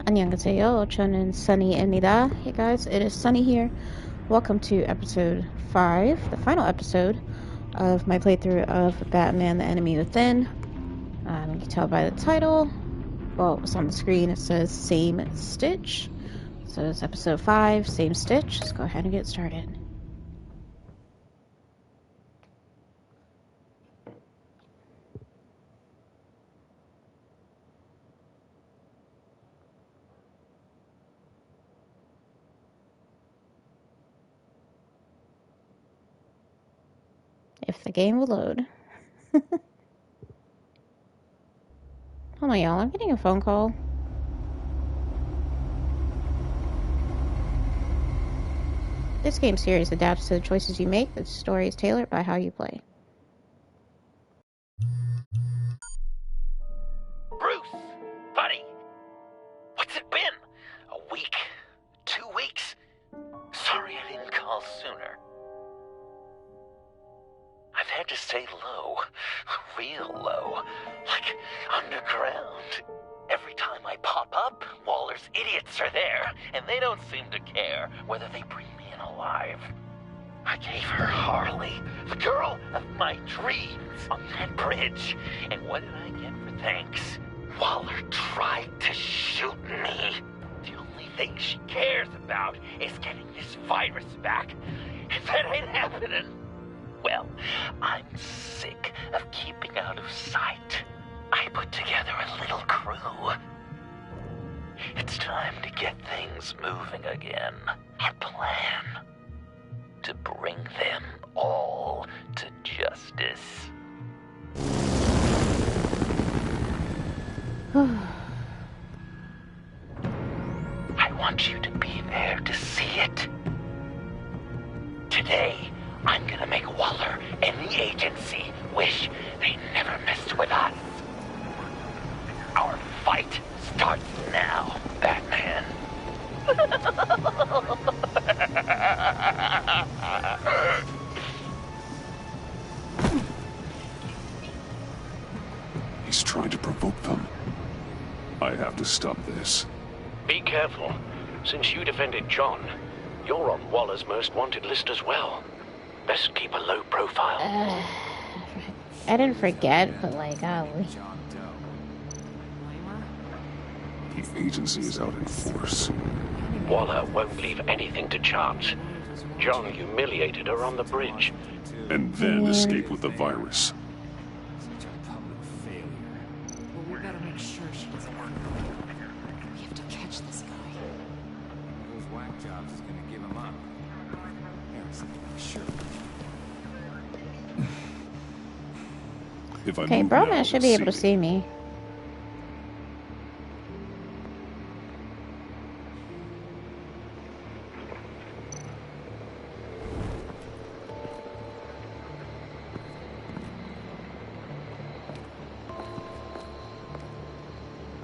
안녕하세요. 저는 Sunny입니다. Hey guys, it is Sunny here. Welcome to episode 5, the final episode of my playthrough of Batman the Enemy Within. You can tell by the title, well, it's on the screen, it says Same Stitch. So it's episode 5, Same Stitch. Let's go ahead and get started. If the game will load. Hold on, y'all. I'm getting a phone call. This game series adapts to the choices you make. The story is tailored by how you play. Bruce, buddy, what's it been? A week? 2 weeks? Sorry I didn't call sooner. I've had to stay low, real low, like underground. Every time I pop up, Waller's idiots are there, and they don't seem to care whether they bring me in alive. I gave her Harley, the girl of my dreams, on that bridge, and what did I get for thanks? Waller tried to shoot me. The only thing she cares about is getting this virus back. If that ain't happening, well, I'm sick of keeping out of sight. I put together a little crew. It's time to get things moving again. A plan. To bring them all to justice. I want you to be there to see it. Today, I'm gonna make Waller and the agency wish they never messed with us. Our fight starts now, Batman. He's trying to provoke them. I have to stop this. Be careful. Since you defended John, you're on Waller's most wanted list as well. Best keep a low profile. I didn't forget, but like, golly. The agency is out in force. Waller won't leave anything to chance. John humiliated her on the bridge. And then escape with the virus. Such a public failure. Well, we gotta make sure she doesn't work. We have to catch this guy. Those whack jobs is gonna give him up. Harrison, sure. If I Okay, move Broman now, should they'll be able to see me.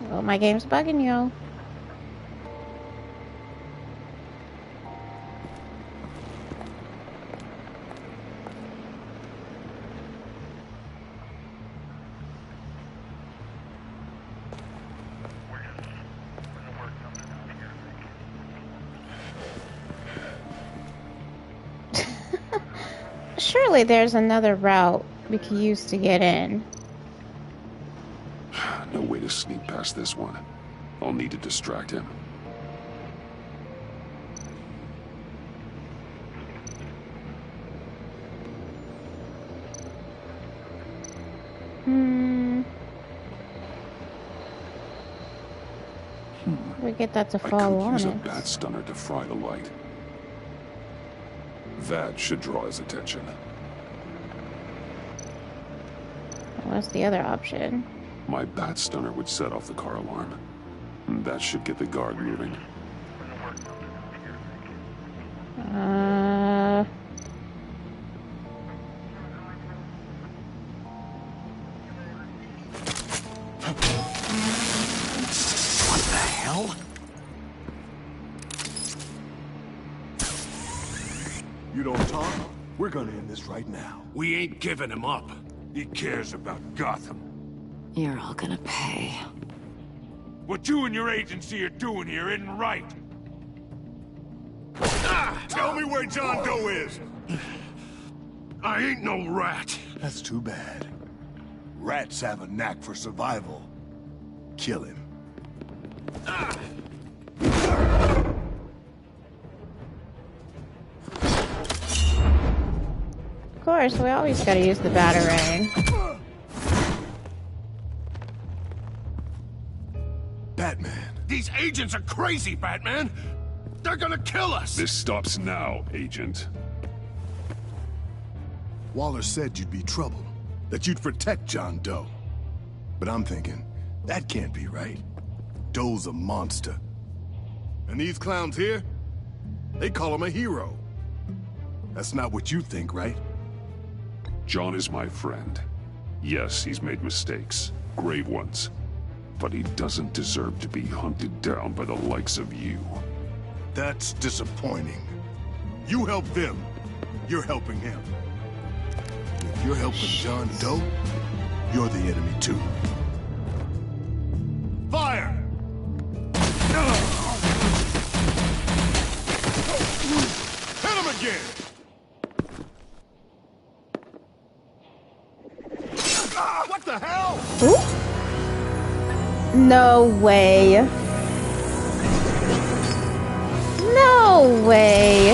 Well, my game's bugging, yo. Surely there's another route we could use to get in. No way to sneak past this one. I'll need to distract him. We get that to I fall could on use a it. bat stunner to fry the light. That should draw his attention. What's the other option? My bat stunner would set off the car alarm. That should get the guard moving. What the hell? You don't talk? We're gonna end this right now. We ain't giving him up. He cares about Gotham. You're all gonna pay. What you and your agency are doing here isn't right. Tell me where John Doe is! I ain't no rat. That's too bad. Rats have a knack for survival. Kill him. Of course, we always gotta use the Batarang. Batman. These agents are crazy, Batman! They're gonna kill us! This stops now, Agent. Waller said you'd be trouble. That you'd protect John Doe. But I'm thinking, that can't be right. Doe's a monster. And these clowns here? They call him a hero. That's not what you think, right? John is my friend. Yes, he's made mistakes. Grave ones. But he doesn't deserve to be hunted down by the likes of you. That's disappointing. You help them, you're helping him. If you're helping John Doe, you're the enemy too. Fire! Hit him again! What the hell? Ooh. No way. No way.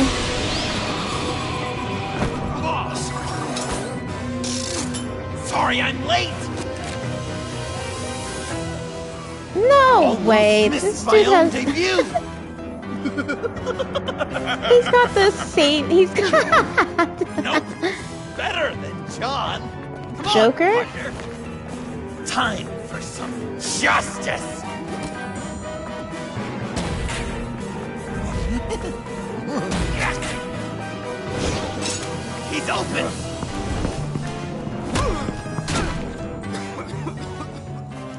Boss! Sorry I'm late! No way. This dude has... debut! He's got the same... He's got... Nope! Better than John! Come Joker? on, partner. Time for some justice! He's open!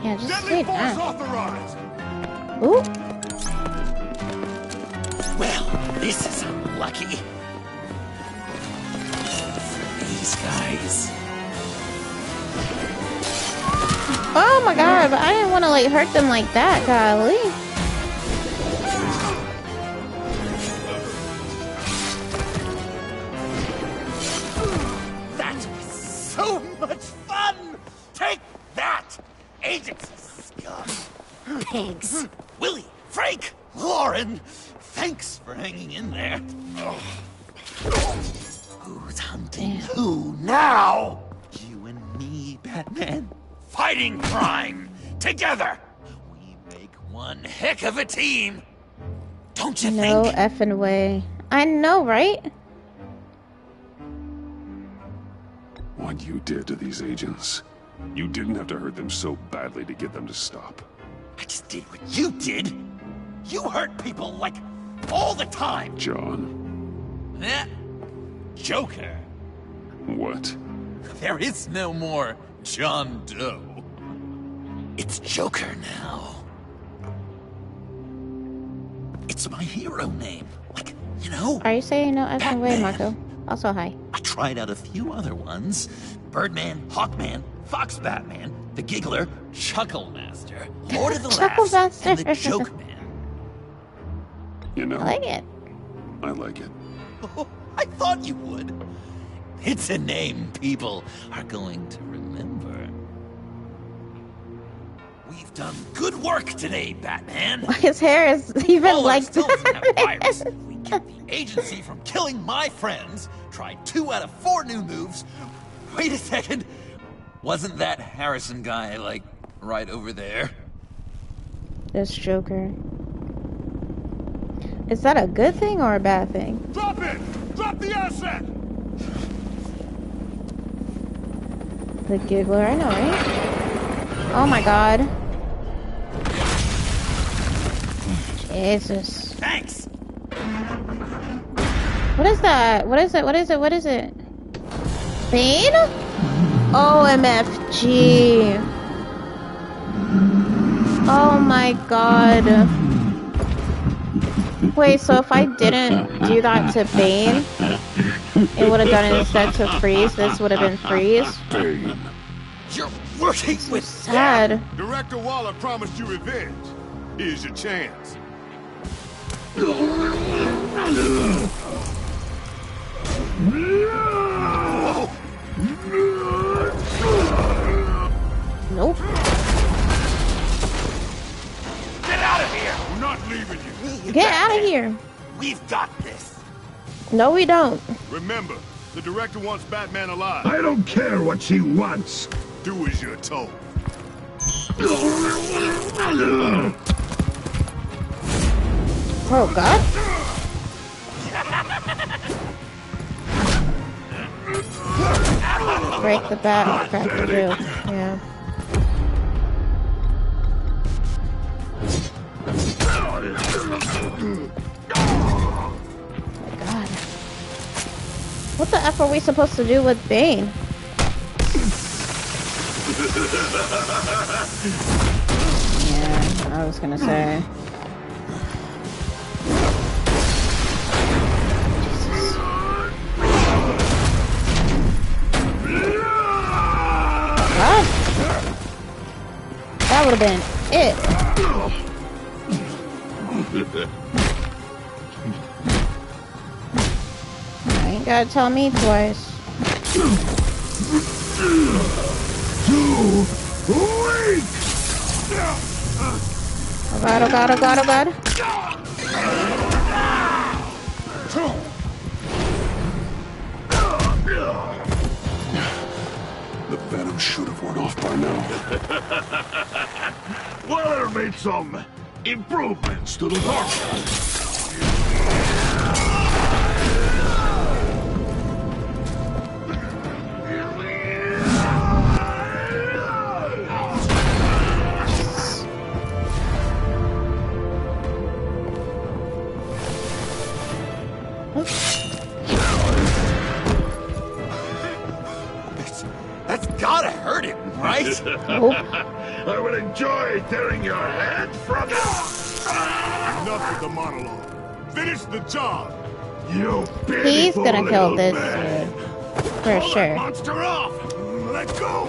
Yeah, just Deadly stay force back. authorized! Ooh. Well, this is unlucky. For these guys. Oh my god, but I didn't want to like hurt them like that, golly. That was so much fun! Take that, agents of scum! Pigs. Willie, Frank, Lauren, thanks for hanging in there. Who's hunting who now? You and me, Batman. Fighting crime together. We make one heck of a team. Don't you No think? effing way. I know, right? What you did to these agents. You didn't have to hurt them so badly to get them to stop. I just did what you did. You hurt people like all the time. John. Eh? Joker. What? There is no more John Doe. It's Joker now. It's my hero name. Like, you know, Are you saying no effing way, Batman. Marco? Also, hi. I tried out a few other ones. Birdman, Hawkman, Fox Batman, the Giggler, Chuckle Master, Lord of the Chuckle Laughs, and Master. the Joke Man. You know, I like it. I like it. Oh, I thought you would. It's a name people are going to remember. We've done good work today, Batman. His hair is even Waller like still doesn't have a virus. that. We kept the agency from killing my friends. Tried 2 out of 4 new moves. Wait a second. Wasn't that Harrison guy, like, right over there? This Joker. Is that a good thing or a bad thing? Drop it! Drop the asset! The Giggler, I know, right? Oh my god. Jesus. Thanks. What is that? What is it? What is it? What is it? Bane? OMFG. Oh my god. Wait, so if I didn't do that to Bane, it would have done it instead to Freeze. This would have been Freeze. Bane. You're working with Sad. Director Waller promised you revenge. Here's your chance. Nope. Get out of here! We're not leaving you. Get out of here. We've got this. No, we don't. Remember, the director wants Batman alive. I don't care what she wants. Do as you're told. Oh, God. Break the bat, crack the joke. Yeah. Oh my God. What the F are we supposed to do with Bane? Yeah, I was gonna say. God. That would have been it. You ain't gotta tell me twice. Oh God, oh God, oh God, oh God. The venom should have worn off by now. Waller made some improvements to the dark. That's gotta hurt him, right? Nope. I will enjoy tearing your head from you. Enough with the monologue. Finish the job. You He's gonna kill little this man. dude. For Pull that sure. monster off. Let go.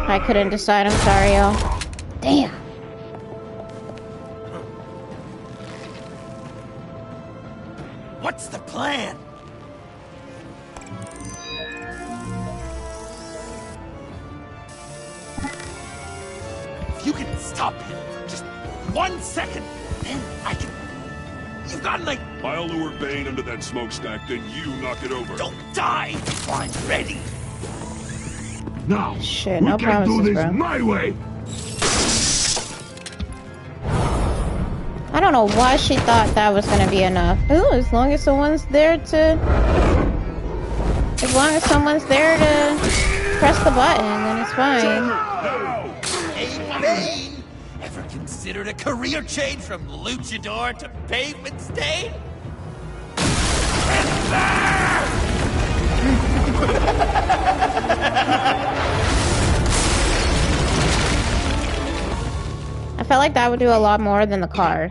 I couldn't decide, I'm sorry, y'all. Damn. What's the plan? If you can stop him for just 1 second, then I can... You've got like... I'll lure Bane under that smokestack, then you knock it over. Don't die before I'm ready. Now, Shit, we no can do promises, this bro. my way. I don't know why she thought that was gonna be enough. Ooh, as long as someone's there to... As long as someone's there to press the button, then it's fine. Hey, Bane! Ever considered a career change from luchador to pavement stain? I felt like that would do a lot more than the car.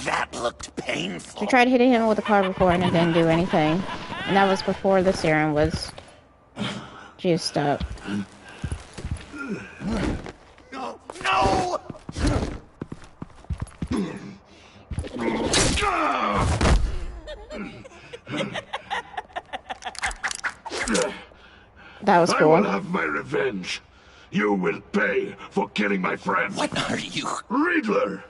That looked painful. She tried hitting him with the car before and it didn't do anything. And that was before the serum was juiced up. No! No! That was I will cool. have my revenge. You will pay for killing my friend. What are you? Riddler!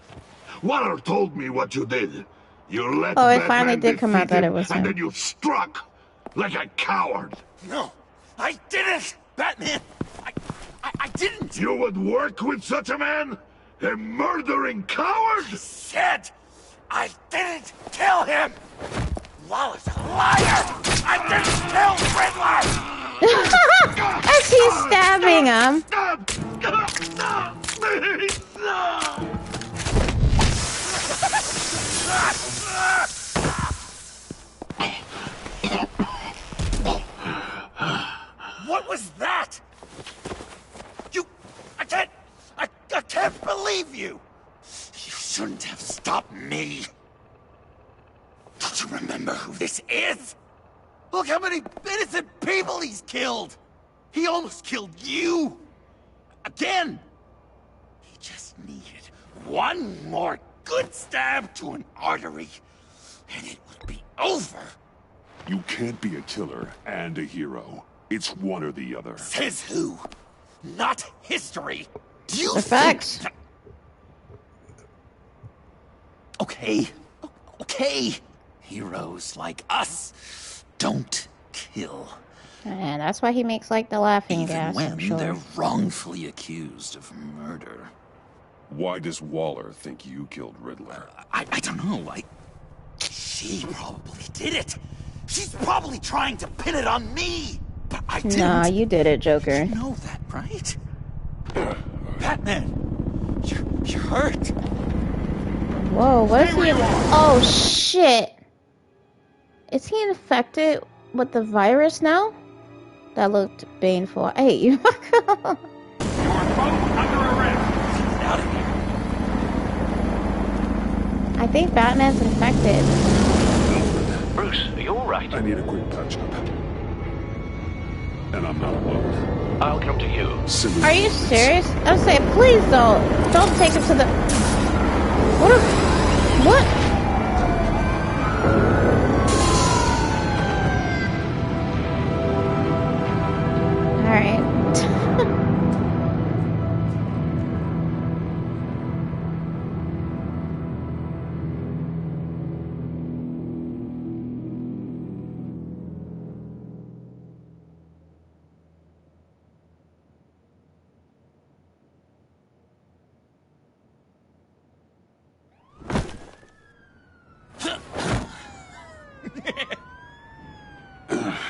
Waller told me what you did. You let Oh, it Batman finally did come out defeat that him, it was and him. then you struck like a coward. No! I didn't! Batman! I didn't! You would work with such a man? A murdering coward? Said I didn't kill him! Waller's a liar! I didn't kill Riddler! As he's stabbing him. Please, no! What was that? I can't believe you! You shouldn't have stopped me. Don't you remember who this is? Look how many innocent people he's killed! He almost killed you! Again! He just needed one more good stab to an artery, and it would be over. You can't be a killer and a hero. It's one or the other. Says who? Not history. Do you The think facts. that- Okay. Okay. Heroes like us don't kill. And that's why he makes like the laughing Even gas, when I'm sure. they're wrongfully accused of murder. Why does Waller think you killed Riddler? I don't know. She probably did it. She's probably trying to pin it on me. But I didn't. Nah, you did it, Joker. You know that, right? Batman, you're hurt. Whoa, what is he? Oh shit! Is he infected with the virus now? That looked baneful. Hey, you. You are both under arrest. Get out of here. I think Batman's infected. Bruce, are you alright? I need a quick touch-up. And I'm not alone. I'll come to you. Simmons. Are you serious? I was saying, please don't take him to the. What? All right.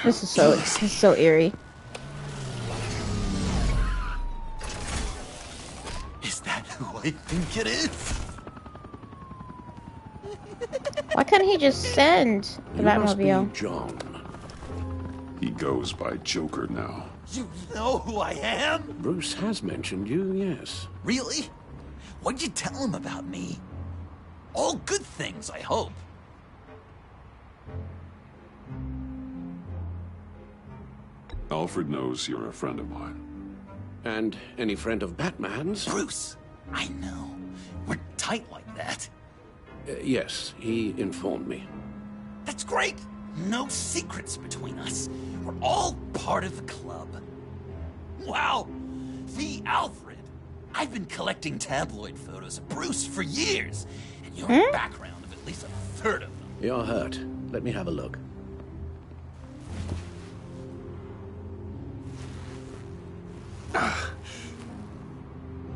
This is so eerie. Is that who I think it is? Why couldn't he just send the You must be Batmobile? John. He goes by Joker now. You know who I am? Bruce has mentioned you, yes. Really? What'd you tell him about me? All good things, I hope. Alfred knows you're a friend of mine. And any friend of Batman's? Bruce, I know. We're tight like that. Yes, he informed me. That's great. No secrets between us. We're all part of the club. Wow. The Alfred. I've been collecting tabloid photos of Bruce for years, and you're a background of at least a third of them. You're hurt. Let me have a look.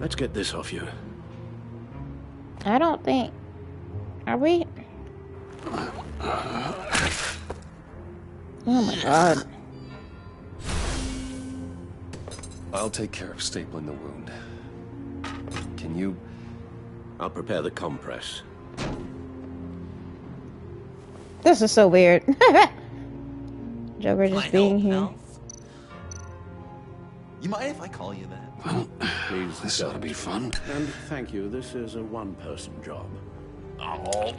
Let's get this off you. I don't think. Are we? Oh my god. I'll take care of stapling the wound. Can you? I'll prepare the compress. This is so weird. Joker My just being help, here. Alf? You mind if I call you that? Well, Please this ought to be fun. And thank you, this is a one-person job. Oh.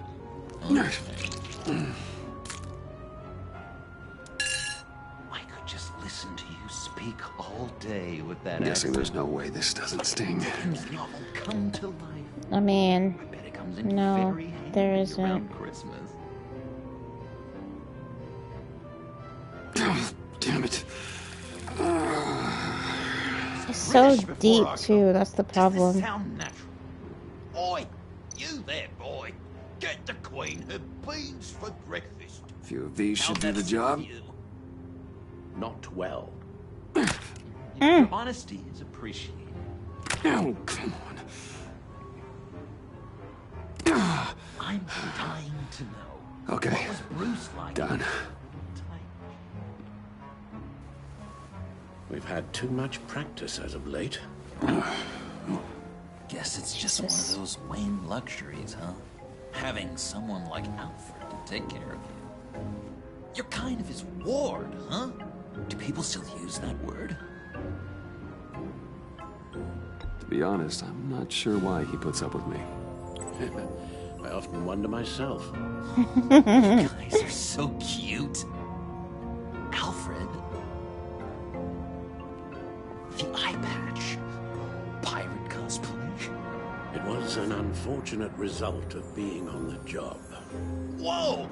I could just listen to you speak all day with that I'm guessing accent. there's no way this doesn't sting. Dickens novel come to life. I mean, I bet it comes in no, very handy there isn't. around Christmas. Oh, damn it. it's so British before deep our too. That's the Does this problem. sound natural? Oi, you there, boy. Get the Queen her beans for breakfast. A few of these should How'd do that the suit job. you? Not well. Your honesty is appreciated. Oh, come on. I'm dying to know. Okay. What was Bruce like? Done. We've had too much practice as of late. Guess it's just one of those Wayne luxuries, huh? Having someone like Alfred to take care of you. You're kind of his ward, huh? Do people still use that word? To be honest, I'm not sure why he puts up with me. I often wonder myself. You guys are so cute. Alfred. The eye patch. Pirate cosplay. It was an unfortunate result of being on the job. Whoa!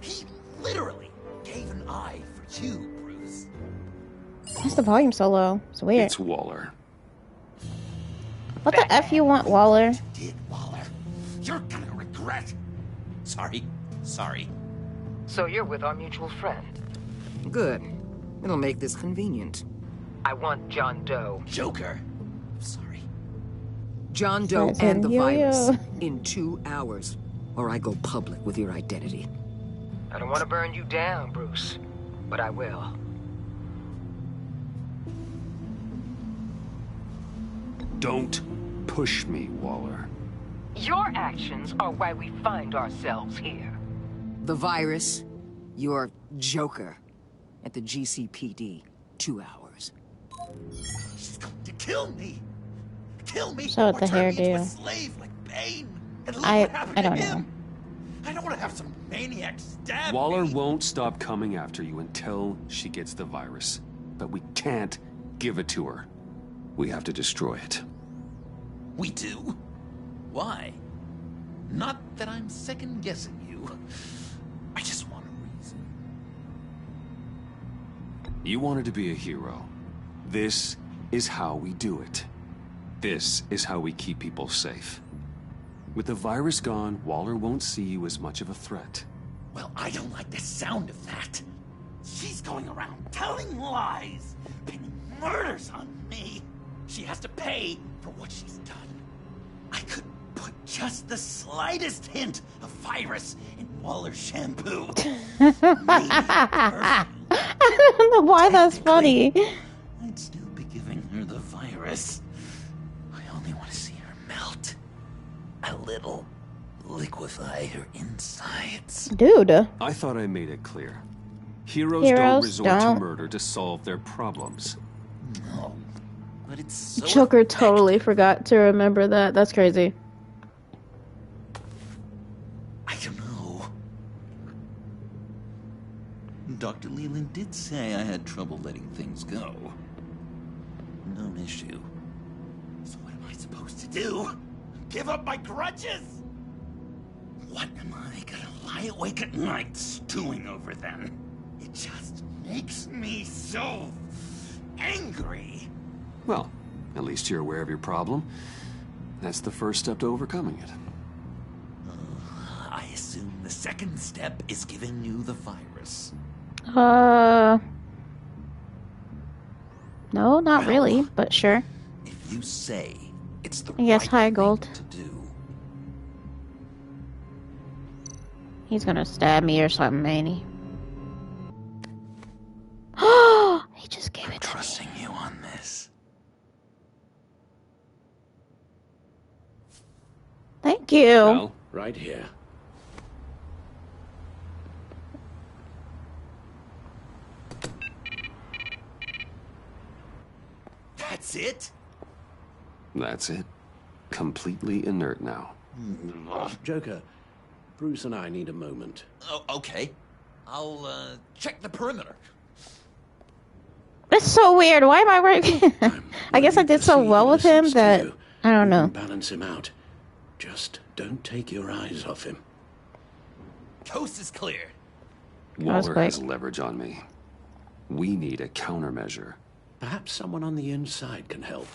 He literally gave an eye for you, Bruce. Why's the volume so low? It's weird. It's Waller. What the F you want, Waller? Did Waller? You're gonna regret. Sorry. So you're with our mutual friend. Good. It'll make this convenient. I want John Doe. Joker. Sorry. John Doe That's and the him. virus Yo. in 2 hours, or I go public with your identity. I don't want to burn you down, Bruce, but I will. Don't push me, Waller. Your actions are why we find ourselves here. The virus, your Joker, at the GCPD, 2 hours. She's going to kill me. Kill me. So with the or turn me into a hairdo. slave like Bane. And look I what happened don't to know. him. I don't want to have some maniac stab Waller me. won't stop coming after you until she gets the virus. But we can't give it to her. We have to destroy it. We do? Why? Not that I'm second-guessing you. I just want a reason. You wanted to be a hero. This is how we do it. This is how we keep people safe. With the virus gone, Waller won't see you as much of a threat. Well, I don't like the sound of that. She's going around telling lies, pinning murders on me. She has to pay for what she's done. I could put just the slightest hint of virus in Waller's shampoo. Maybe perfume. I don't know why that's funny. I'd still be giving her the virus. I only want to see her melt. A little. Liquefy her insides. Dude. I thought I made it clear. Heroes Heroes don't resort don't. to murder to solve their problems. No. But it's so Joker effective. totally forgot to remember that. That's crazy. I don't know. Dr. Leland did say I had trouble letting things go. No issue. So what am I supposed to do? Give up my grudges? What am I gonna lie awake at night stewing over then? It just makes me so angry. Well, at least you're aware of your problem. That's the first step to overcoming it. I assume the second step is giving you the virus. No, not Well, really, but sure. If you say it's the Yes, right hi, thing Gold. to do. He's gonna stab me or something, ain't he? He just gave it to me. Trusting you on this. Thank you. Well, Right here. That's it? that's it. Completely inert now. Joker, Bruce and I need a moment. Oh, okay. I'll check the perimeter. That's so weird. Why am I working? I guess I Worried did to so see well he with him listens to that you. I don't You know. can balance him out. Just don't take your eyes off him. Coast is clear. was Waller quick. has leverage on me. We need a countermeasure. Perhaps someone on the inside can help.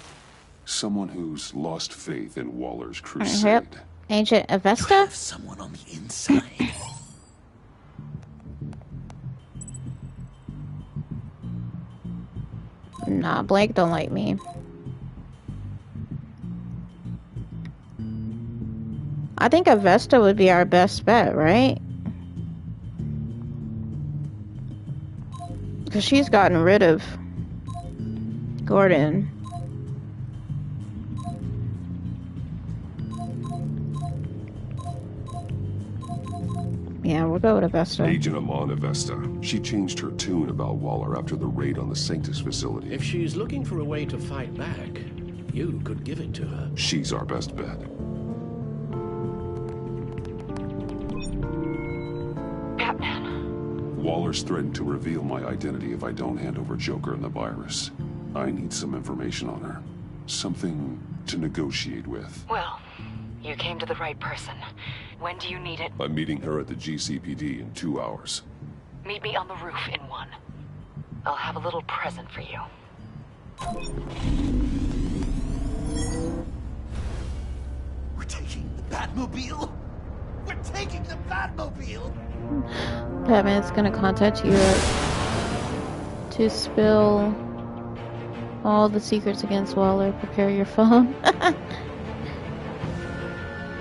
Someone who's lost faith in Waller's Yep. crusade. Agent You Avesta? have someone on the inside. Nah, Blake don't like me. I think Avesta would be our best bet, right? Because she's gotten rid of Gordon. Yeah, we'll go with Avesta. Agent Amanda Vesta. She changed her tune about Waller after the raid on the Sanctus facility. If she's looking for a way to fight back, you could give it to her. She's our best bet. Waller's threatened to reveal my identity if I don't hand over Joker and the virus. I need some information on her. Something to negotiate with. Well, you came to the right person. When do you need it? I'm meeting her at the GCPD in 2 hours. Meet me on the roof in 1. I'll have a little present for you. We're taking the Batmobile? We're taking the Batmobile! Batman's gonna contact Europe to spill all the secrets against Waller. Prepare your phone.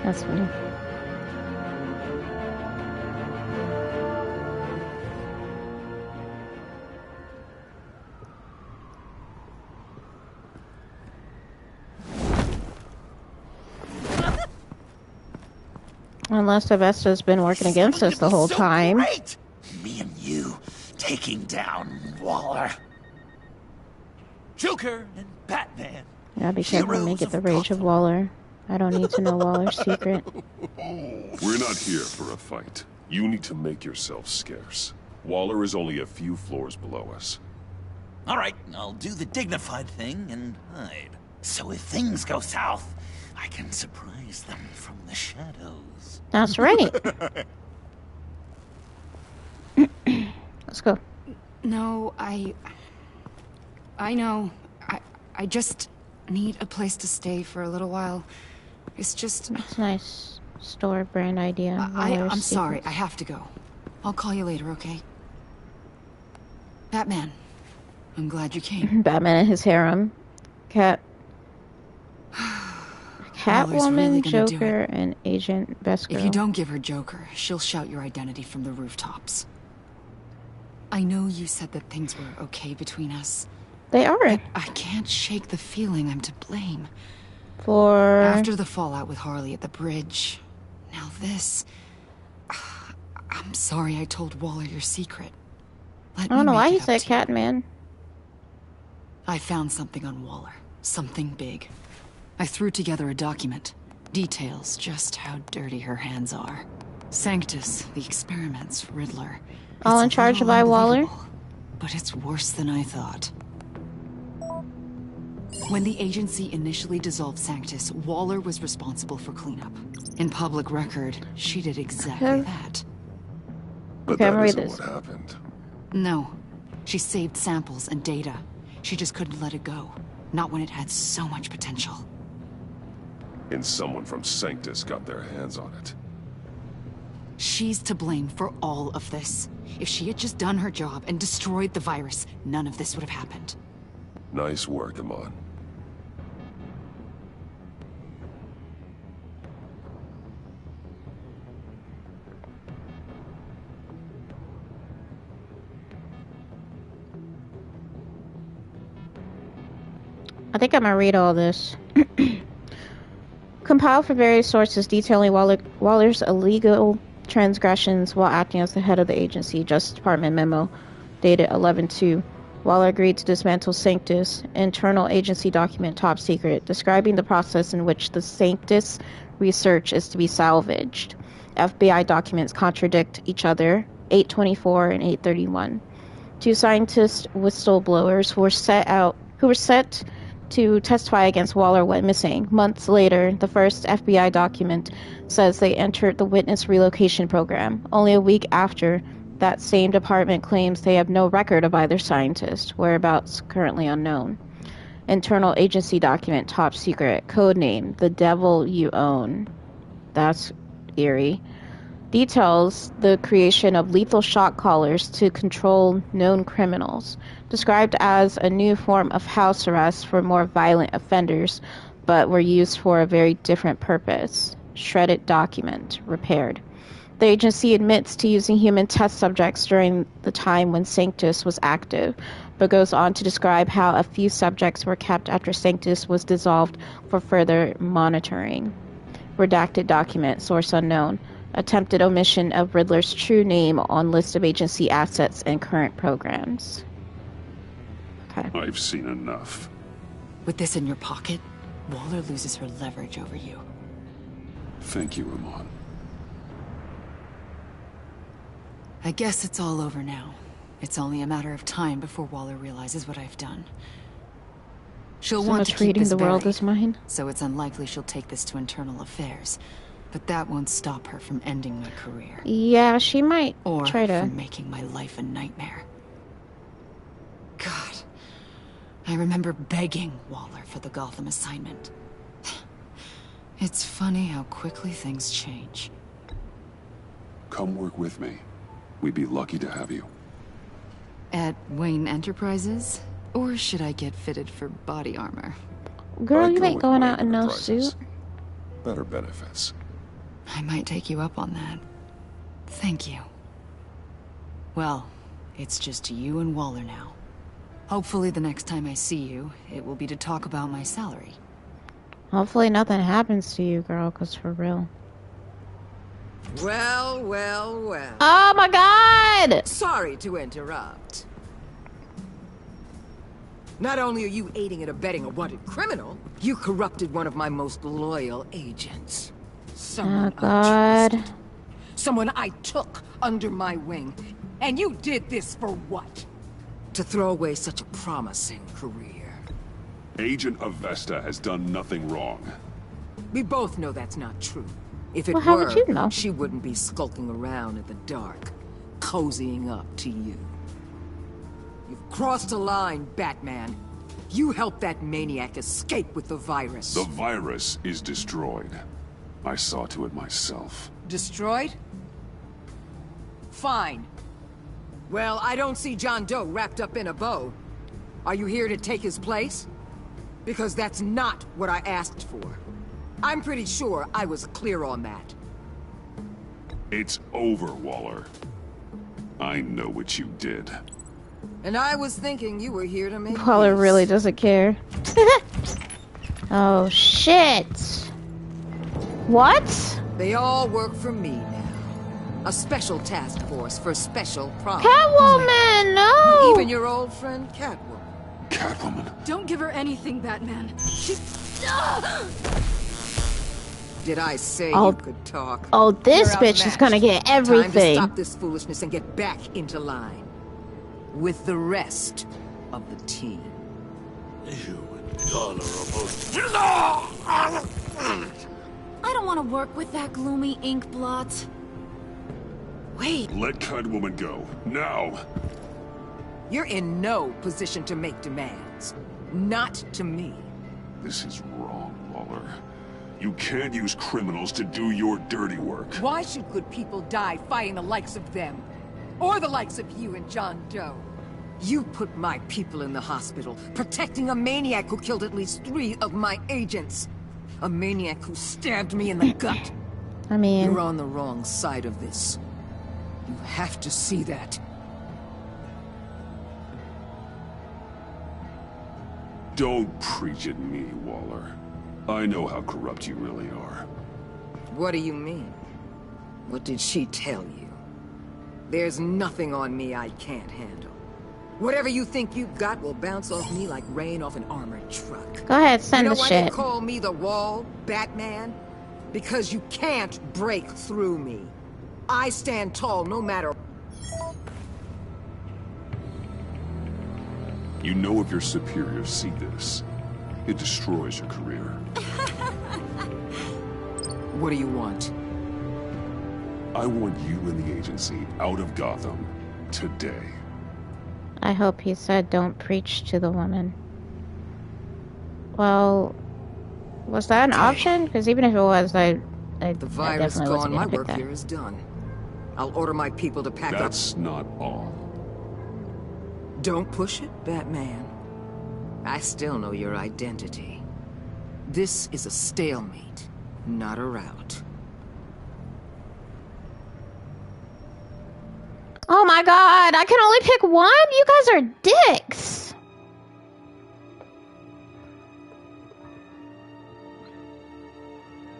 That's funny. Unless Avesta's been working against us the whole time. Great. Me and you taking down Waller. Joker and Batman. Yeah, be careful and make it the rage of Waller. I don't need to know Waller's secret. We're not here for a fight. You need to make yourself scarce. Waller is only a few floors below us. All right, I'll do the dignified thing and hide. So if things go south, I can surprise them from the shadows. That's right. Let's go. No, I know. I just need a place to stay for a little while. It's just... It's nice. Store brand idea. I'm sorry. I have to go. I'll call you later, okay? Batman. I'm glad you came. Batman and his harem. Catwoman, really Joker, and Agent Beskro. If you don't give her Joker, she'll shout your identity from the rooftops. I know you said that things were okay between us. They are. But I can't shake the feeling I'm to blame. For... After the fallout with Harley at the bridge. Now this... I'm sorry I told Waller your secret. I don't know why he said Catman. I found something on Waller. Something big. I threw together a document. Details just how dirty her hands are. Sanctus, the experiments, Riddler. All in charge by Waller? But it's worse than I thought. When the agency initially dissolved Sanctus, Waller was responsible for cleanup. In public record, she did exactly that. But okay, that isn't what happened. No. She saved samples and data. She just couldn't let it go. Not when it had so much potential. And someone from Sanctus got their hands on it. She's to blame for all of this. If she had just done her job and destroyed the virus, none of this would have happened. Nice work, Amon. I think I'm gonna read all this. Compiled from various sources detailing Waller's illegal transgressions while acting as the head of the agency. Justice Department memo dated 11/2. Waller agreed to dismantle Sanctus, internal agency document top secret, describing the process in which the Sanctus research is to be salvaged. FBI documents contradict each other, 824 and 831. Two scientist whistleblowers who were set to testify against Waller went missing. Months later, the first FBI document says they entered the witness relocation program. Only a week after, that same department claims they have no record of either scientist, whereabouts currently unknown. Internal agency document, top secret, code name, The Devil You Own. That's eerie. Details the creation of lethal shock collars to control known criminals, described as a new form of house arrest for more violent offenders, but were used for a very different purpose. Shredded document, repaired. The agency admits to using human test subjects during the time when Sanctus was active, but goes on to describe how a few subjects were kept after Sanctus was dissolved for further monitoring. Redacted document, source unknown. Attempted omission of Riddler's true name on list of agency assets and current programs. Okay. I've seen enough. With this in your pocket, Waller loses her leverage over you. Thank you, Amon. I guess it's all over now. It's only a matter of time before Waller realizes what I've done. She'll So want much to keep reading this the world buried, is mine. so it's unlikely she'll take this to internal affairs. But that won't stop her from ending my career. Yeah, she might Or try to. from making my life a nightmare. God. I remember begging Waller for the Gotham assignment. It's funny how quickly things change. Come work with me. We'd be lucky to have you. At Wayne Enterprises? Or should I get fitted for body armor? Girl, I'd you go ain't with going Wayne out in no Enterprises. suit. Better benefits. I might take you up on that. Thank you. Well, it's just you and Waller now. Hopefully the next time I see you, it will be to talk about my salary. Hopefully nothing happens to you, girl, because for real. Well, well, well. Oh my god! Sorry to interrupt. Not only are you aiding and abetting a wanted criminal, you corrupted one of my most loyal agents. Someone Oh god. I trusted. Someone I took under my wing. And you did this for what? To throw away such a promising career. Agent Avesta has done nothing wrong. We both know that's not true. If it Well, how were, would you know? she wouldn't be skulking around in the dark, cozying up to you. You've crossed a line, Batman. You helped that maniac escape with the virus. The virus is destroyed. I saw to it myself. Destroyed? Fine. Well, I don't see John Doe wrapped up in a bow. Are you here to take his place? Because that's not what I asked for. I'm pretty sure I was clear on that. It's over, Waller. I know what you did. And I was thinking you were here to make Waller peace. really doesn't care. Oh shit! What? They all work for me now. A special task force for special problems. Catwoman, no! Even your old friend Catwoman. Catwoman. Don't give her anything, Batman. She... Did I say Oh. you could talk? Oh, this You're bitch is gonna get outmatched. Time to everything. stop this foolishness and get back into line. With the rest of the team. You intolerable... I don't want to work with that gloomy ink blot. Wait, Let Catwoman go. Now! you're in no position to make demands. Not to me. This is wrong, Waller. You can't use criminals to do your dirty work. Why should good people die fighting the likes of them? Or the likes of you and John Doe? You put my people in the hospital, protecting a maniac who killed at least 3 of my agents. A maniac who stabbed me in the gut. I mean, You're on the wrong side of this. You have to see that. Don't preach at me, Waller. I know how corrupt you really are. What do you mean? What did she tell you? There's nothing on me I can't handle. Whatever you think you've got will bounce off me like rain off an armored truck. go ahead, send You know the why shit. they call me the Wall, Batman? Because you can't break through me. I stand tall no matter... You know if your superiors see this, it destroys your career. What do you want? I want you and the agency out of Gotham today. I hope he said don't preach to the woman. Well, was that an option? Because even if it was, I The virus definitely wasn't gone, my gonna pick work that. here is done. I'll order my people to pack That's not all. up. Don't push it, Batman. I still know your identity. This is a stalemate, not a rout. Oh my god, I can only pick one? You guys are dicks.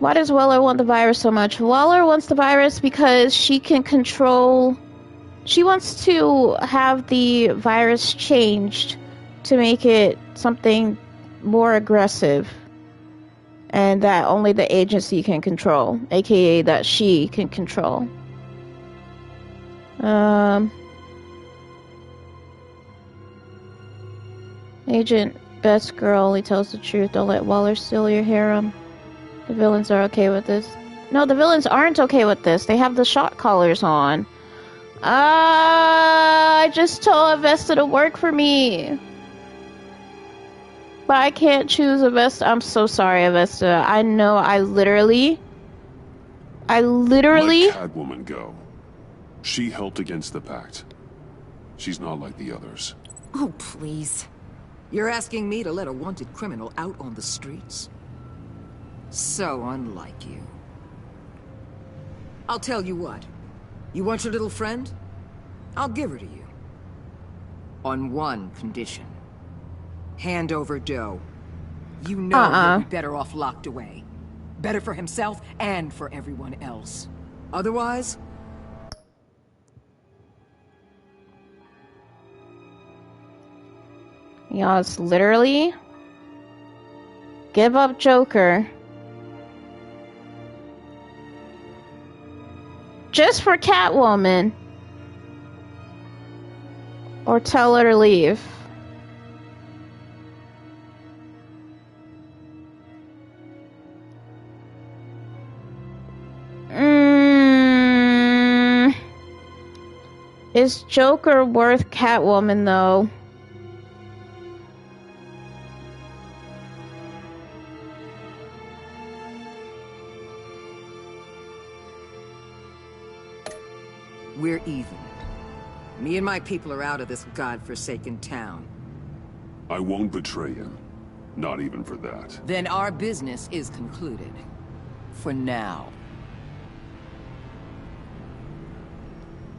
Why does Waller want the virus so much? Waller wants the virus because she can control... She wants to have the virus changed to make it something more aggressive. And that only the agency can control. AKA that she can control. Agent Best Girl only tells the truth. Don't let Waller steal your harem. The villains are okay with this. No, the villains aren't okay with this. They have the shot collars on. I just told Avesta to work for me. But I can't choose Avesta. I'm so sorry, Avesta. I know I literally... Let Catwoman go. She helped against the Pact. She's not like the others. Oh, please. You're asking me to let a wanted criminal out on the streets? So unlike you. I'll tell you what. You want your little friend? I'll give her to you. On one condition. Hand over Doe. You know he'll be better off locked away. Better for himself and for everyone else. Otherwise... Y'all, it's literally... Give up Joker. Just for Catwoman. Or tell her to leave. Is Joker worth Catwoman, though? We're even. Me and my people are out of this godforsaken town. I won't betray him. Not even for that. Then our business is concluded. For now.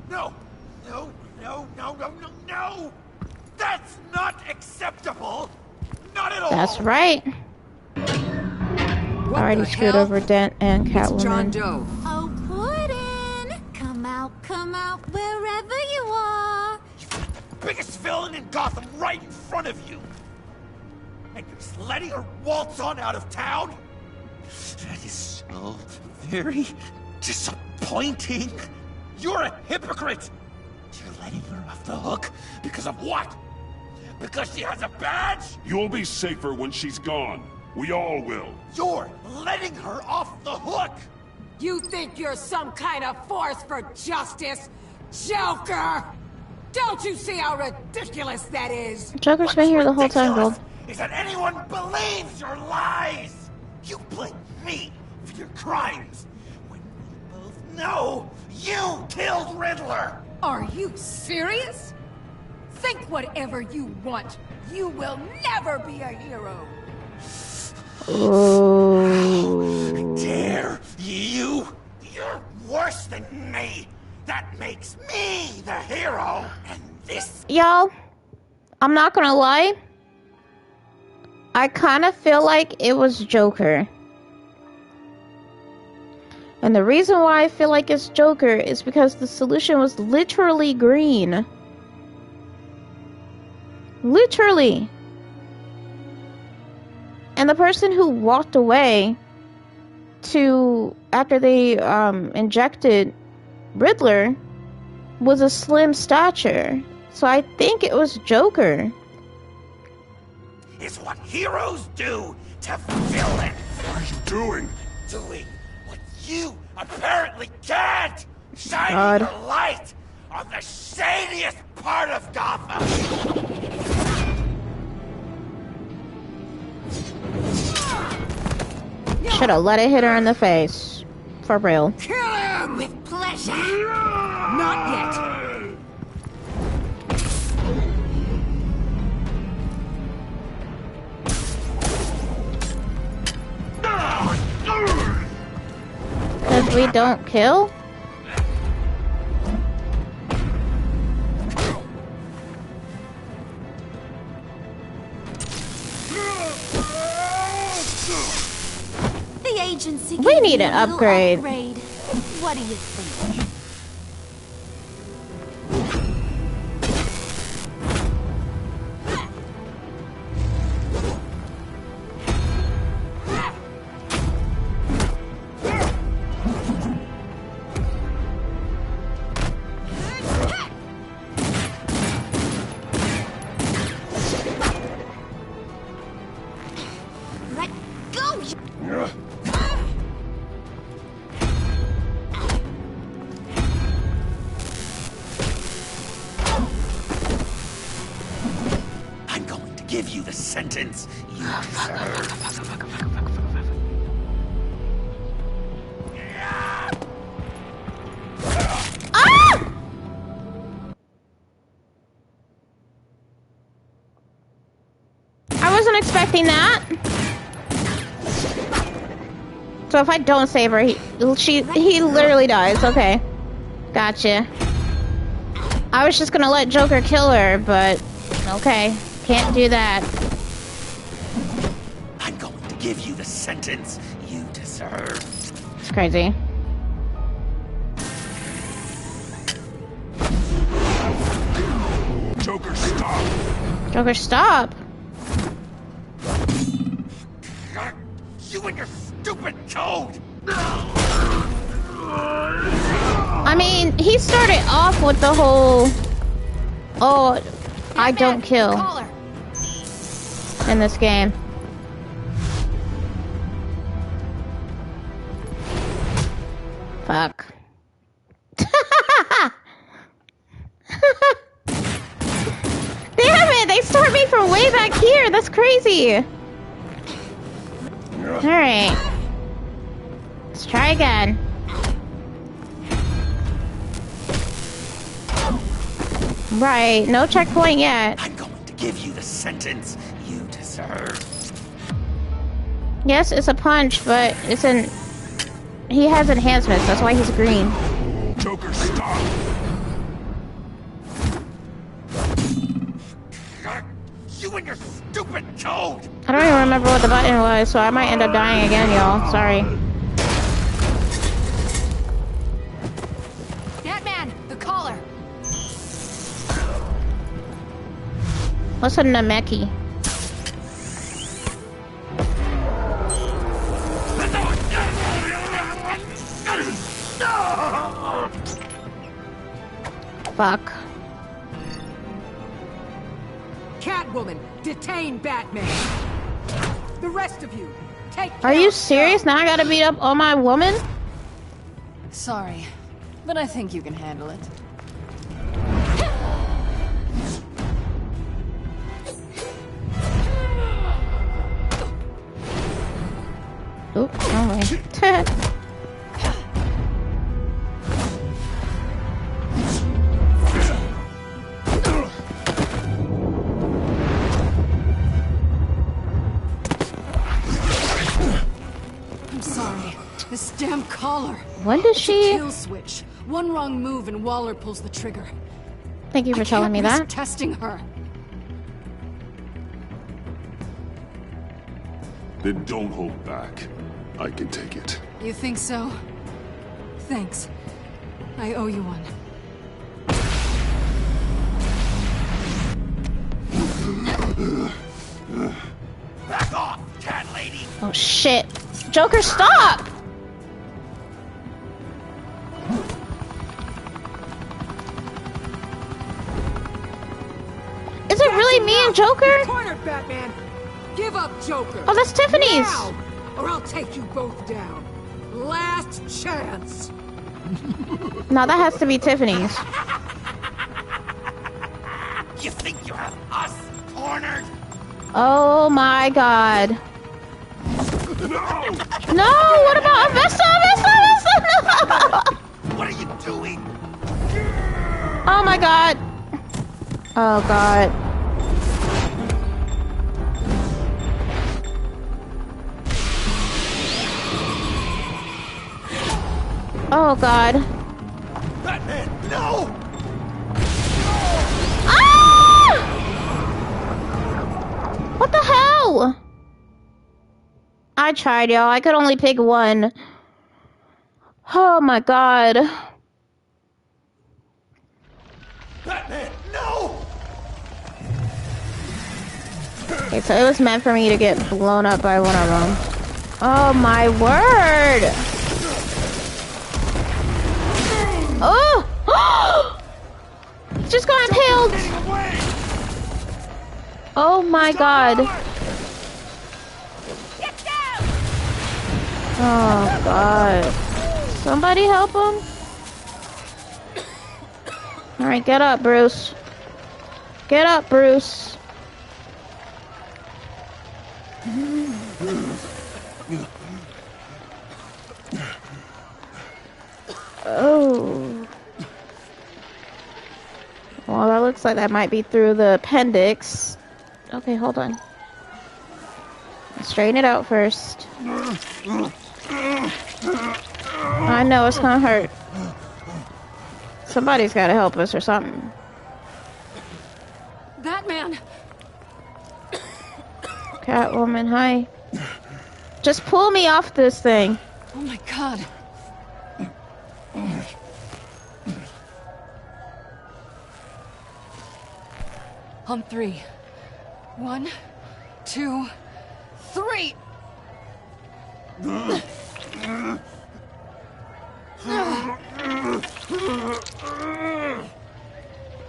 No! No, no, no, no, no, no! That's not acceptable! Not at all! That's right. Already screwed over Dent and Catwoman. It's John Doe. Oh, Puddin'! Come out, wherever you are! You've got the biggest villain in Gotham right in front of you! And you're just letting her waltz on out of town? That is so very disappointing! You're a hypocrite! You're letting her off the hook because of what? Because she has a badge? You'll be safer when she's gone. We all will. You're letting her off the hook! You think you're some kind of force for justice? Joker! Don't you see how ridiculous that is? Joker's been here the whole time, Gold. Is that anyone believes your lies? You blame me for your crimes when we both know you killed Riddler! Are you serious? Think whatever you want. You will never be a hero. Oh. Dare you? You're worse than me. That makes me the hero. And this... Y'all, I'm not gonna lie. I kind of feel like it was Joker. And the reason why I feel like it's Joker is because the solution was literally green. Literally. And the person who walked away after they injected Riddler was a slim stature. So I think it was Joker. It's what heroes do to villains. What are you doing? Doing what you apparently can't. Shining the light on the shadiest part of Gotham. Should have let it hit her in the face. For real. Kill him! With pleasure! Not yet! Because we don't kill? The agency We gave need you an a little upgrade. What do you think? give you the sentence you deserve. Ah! I wasn't expecting that. So if I don't save her, he literally dies. Okay. Gotcha. I was just gonna let Joker kill her, but okay. Can't do that. I'm going to give you the sentence you deserve. It's crazy. Joker, stop! Joker, stop! You and your stupid code! I mean, he started off with the whole... Oh, I don't kill in this game. Fuck. Damn it! They start me from way back here! That's crazy! Alright. Let's try again. Right, no checkpoint yet. I'm going to give you the sentence you deserve. Yes, it's a punch, but it's an... He has enhancements, that's why he's green. Joker, stop! You and your stupid code! I don't even remember what the button was, so I might end up dying again, y'all. Sorry. Batman, the collar. What's a Namekian? Fuck. Catwoman, detain Batman. The rest of you, take care. Are you serious? Now I gotta beat up all my woman? Sorry, but I think you can handle it. Oop, wrong way. I'm sorry. This damn collar. When does she... Kill switch. One wrong move and Waller pulls the trigger. Thank you for telling me that. Testing her. Then don't hold back. I can take it. You think so? Thanks. I owe you one. Back off, cat lady! Oh shit. Joker, stop! Is it really me and Joker? Corner, Batman! Give up, Joker! Oh, that's Tiffany's! Now, or I'll take you both down. Last chance! No, that has to be Tiffany's. You think you have us cornered? Oh my god. No, what about Vesta? No! What are you doing? Oh my god. Oh god. Oh god. Batman, no! Ah! What the hell? I tried, y'all. I could only pick one. Oh my god. Batman, no! Okay, so it was meant for me to get blown up by one of them. Oh my word! Oh! Just got impaled! Oh my god. Oh god. Somebody help him? Alright, get up, Bruce. Get up, Bruce. Oh. Well, that looks like that might be through the appendix. Okay, hold on. Straighten it out first. I know it's gonna hurt. Somebody's gotta help us or something. Batman! Catwoman, hi. Just pull me off this thing. Oh my god. On 3. 1, 2, 3!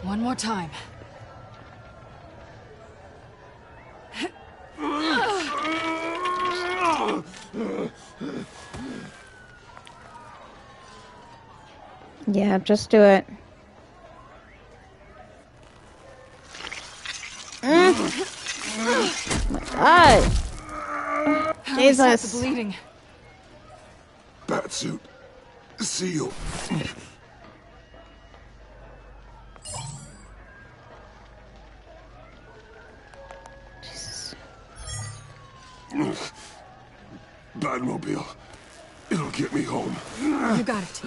One more time. Yeah, just do it. Oh my God. Jesus. The bleeding. Batsuit. Seal. Jesus. Batmobile. It'll get me home. You got it.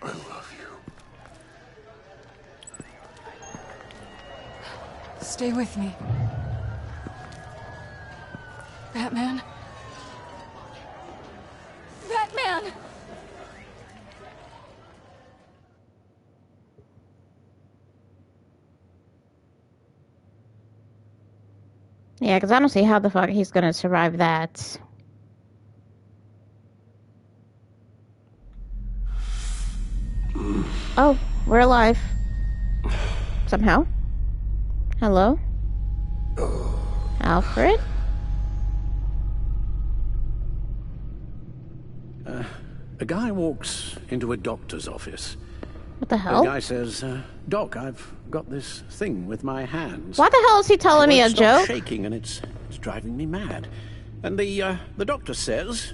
I love you. Stay with me. Batman? Batman! Yeah, because I don't see how the fuck he's gonna survive that. Oh, we're alive. Somehow. Hello? Alfred? A guy walks into a doctor's office. What the hell? The guy says, Doc, I've got this thing with my hands. Why the hell is he telling me a joke? Shaking and it's driving me mad. And the doctor says,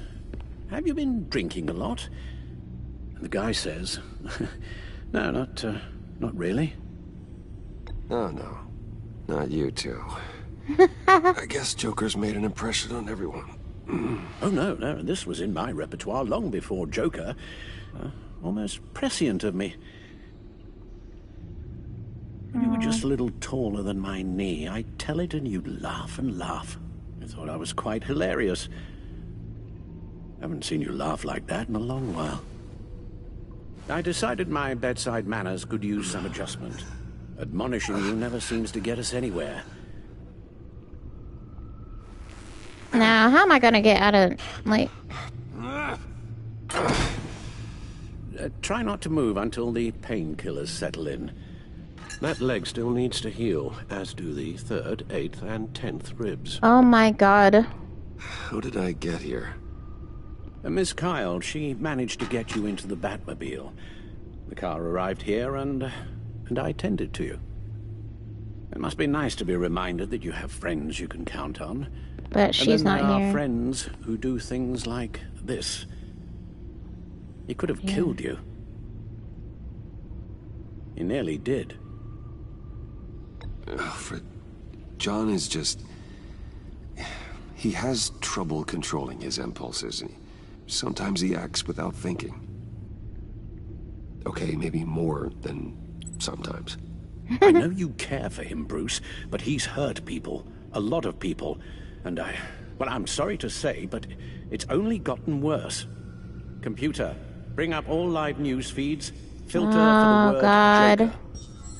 have you been drinking a lot? And the guy says, no, not really. Oh, no. Not you two. I guess Joker's made an impression on everyone. Oh, no, this was in my repertoire long before Joker. Almost prescient of me. You were just a little taller than my knee. I'd tell it and you'd laugh and laugh. I thought I was quite hilarious. Haven't seen you laugh like that in a long while. I decided my bedside manners could use some adjustment. Admonishing you never seems to get us anywhere. Now, how am I gonna get out of, like... Try not to move until the painkillers settle in. That leg still needs to heal, as do the 3rd, 8th, and 10th ribs. Oh my God. How did I get here? Miss Kyle, she managed to get you into the Batmobile. The car arrived here, and I tended to you. It must be nice to be reminded that you have friends you can count on. But she's not there here. Are friends who do things like this. He could have killed you. He nearly did. Alfred, John is just... He has trouble controlling his impulses. Sometimes he acts without thinking. Okay, maybe more than sometimes. I know you care for him, Bruce, but he's hurt people. A lot of people. And well, I'm sorry to say, but it's only gotten worse. Computer, bring up all live news feeds. Filter for the word God. Joker.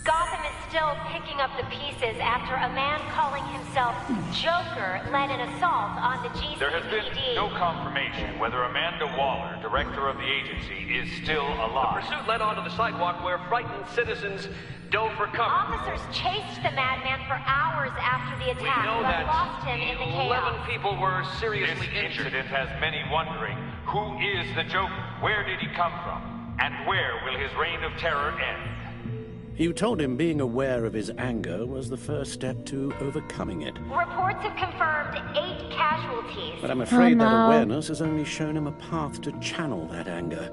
Gotham is still picking up the pieces after a man calling himself Joker led an assault on the GCPD. There has been no confirmation whether Amanda Waller, director of the agency, is still alive. The pursuit led onto the sidewalk where frightened citizens dove for cover. Officers chased the madman for hours after the attack, We know but that lost him in the 11 chaos. people were seriously injured. This incident has many wondering, who is the Joker? Where did he come from? And where will his reign of terror end? You told him being aware of his anger was the first step to overcoming it. Reports have confirmed 8 casualties. But I'm afraid no. that awareness has only shown him a path to channel that anger.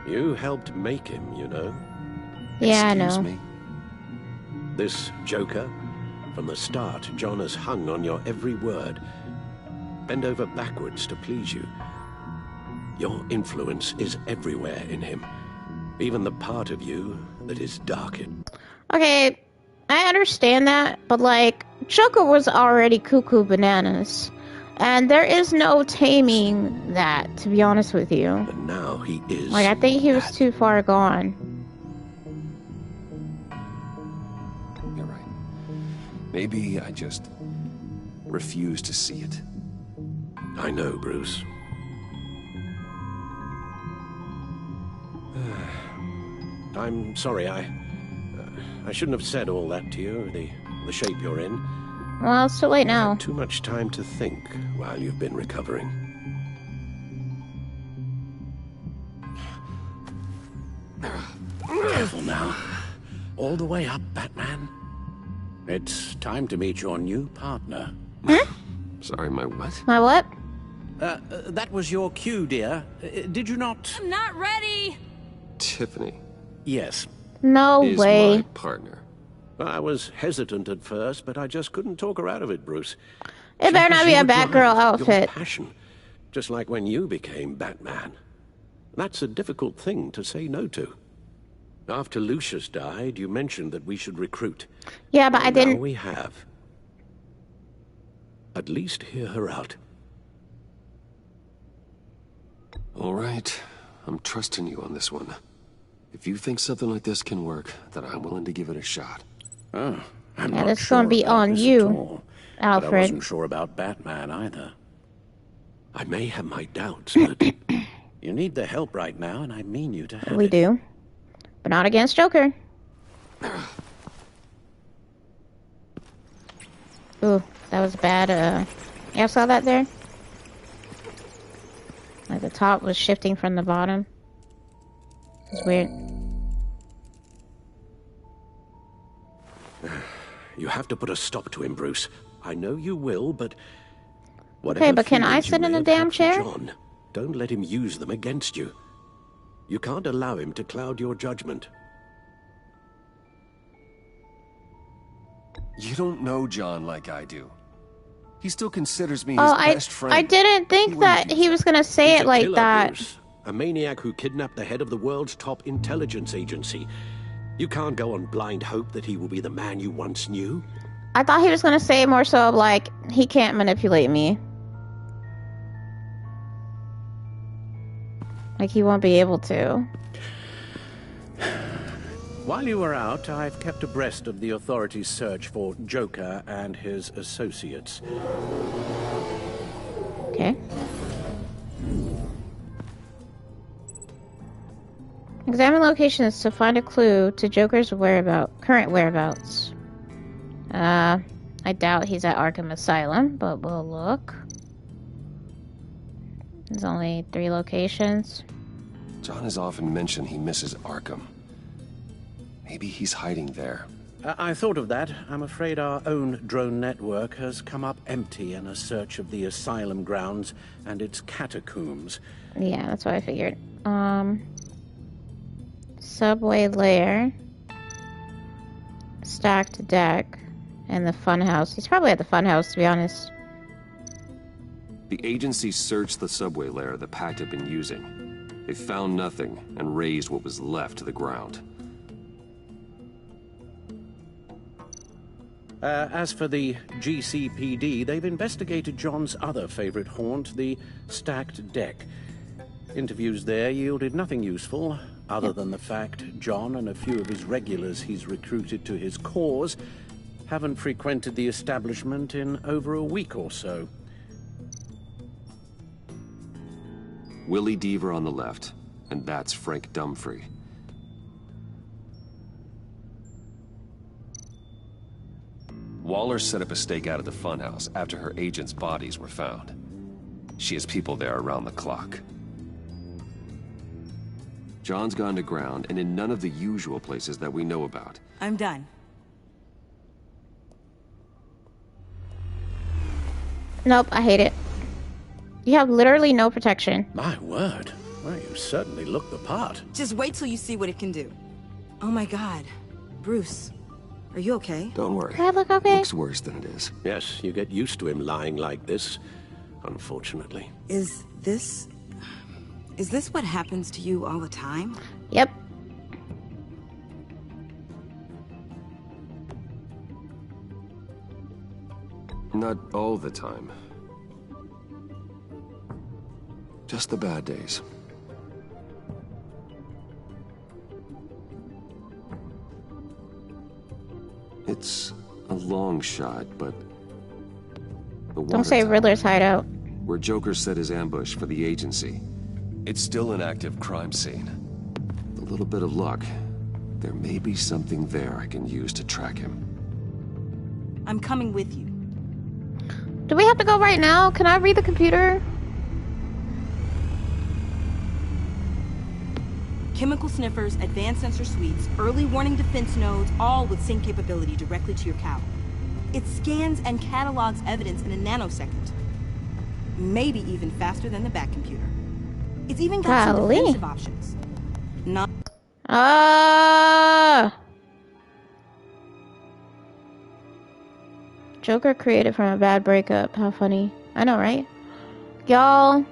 You helped make him, you know. Yeah, I Excuse know. me? This Joker, from the start, John has hung on your every word. Bend over backwards to please you. Your influence is everywhere in him. Even the part of you that is darkened. Okay, I understand that, but like, Joker was already cuckoo bananas. And there is no taming that, to be honest with you. And now he is. Like, I think he was too far gone. You're right. Maybe I just refuse to see it. I know, Bruce. I'm sorry, I shouldn't have said all that to you, the shape you're in. Well, it's too late now. Too much time to think while you've been recovering. Careful now. All the way up, Batman. It's time to meet your new partner. Sorry, my what? My what? That was your cue, dear. Did you not? I'm not ready! Tiffany Yes. No is way. my partner. I was hesitant at first, but I just couldn't talk her out of it, Bruce. It better not be a Batgirl Your outfit. passion, just like when you became Batman. That's a difficult thing to say no to. After Lucius died, you mentioned that we should recruit. Yeah, but I Now didn't. we have. At least hear her out. All right, I'm trusting you on this one. If you think something like this can work, then I'm willing to give it a shot. Oh, I'm Yeah, not that's sure gonna be about on this at you, all. But I Alfred. wasn't sure about Batman either. I may have my doubts, but you need the help right now, and I mean you to have We it. do. But not against Joker. Ooh, that was bad. Y'all saw that there? Like the top was shifting from the bottom. It's weird. You have to put a stop to him, Bruce. I know you will, but... Okay, but can I feelings you sit in may the have damn had for chair? John, don't let him use them against you. You can't allow him to cloud your judgment. You don't know John like I do. He still considers me his Oh, best friend. I didn't think that he was gonna say He's it a like killer, that. Bruce. A maniac who kidnapped the head of the world's top intelligence agency. You can't go on blind hope that he will be the man you once knew. I thought he was gonna say more so like, he can't manipulate me. Like he won't be able to. While you were out, I've kept abreast of the authorities' search for Joker and his associates. Okay. Examine locations to find a clue to Joker's current whereabouts. I doubt he's at Arkham Asylum, but we'll look. There's only 3 locations. John has often mentioned he misses Arkham. Maybe he's hiding there. I thought of that. I'm afraid our own drone network has come up empty in a search of the asylum grounds and its catacombs. Yeah, that's what I figured. Subway lair. Stacked deck. And the funhouse. He's probably at the funhouse, to be honest. The agency searched the subway lair the Pact had been using. They found nothing and razed what was left to the ground. As for the GCPD, they've investigated John's other favorite haunt, the stacked deck. Interviews there yielded nothing useful, other than the fact John and a few of his regulars he's recruited to his cause haven't frequented the establishment in over a week or so. Willie Deaver on the left, and that's Frank Dumfrey. Waller set up a stakeout at the funhouse after her agents' bodies were found. She has people there around the clock. John's gone to ground and in none of the usual places that we know about. I'm done. Nope, I hate it. You have literally no protection. My word. Well, you certainly look the part. Just wait till you see what it can do. Oh my god. Bruce, are you okay? Don't worry. Do I look okay? Looks worse than it is. Yes, you get used to him lying like this, unfortunately. Is this what happens to you all the time? Yep. Not all the time. Just the bad days. It's a long shot, but... Don't say Riddler's hideout. Where Joker set his ambush for the agency. It's still an active crime scene. With a little bit of luck, there may be something there I can use to track him. I'm coming with you. Do we have to go right now? Can I read the computer? Chemical sniffers, advanced sensor suites, early warning defense nodes, all with sync capability directly to your cow. It scans and catalogs evidence in a nanosecond. Maybe even faster than the Bat computer. It's even got some defensive options. Not. Joker created from a bad breakup. How funny. I know, right? Y'all,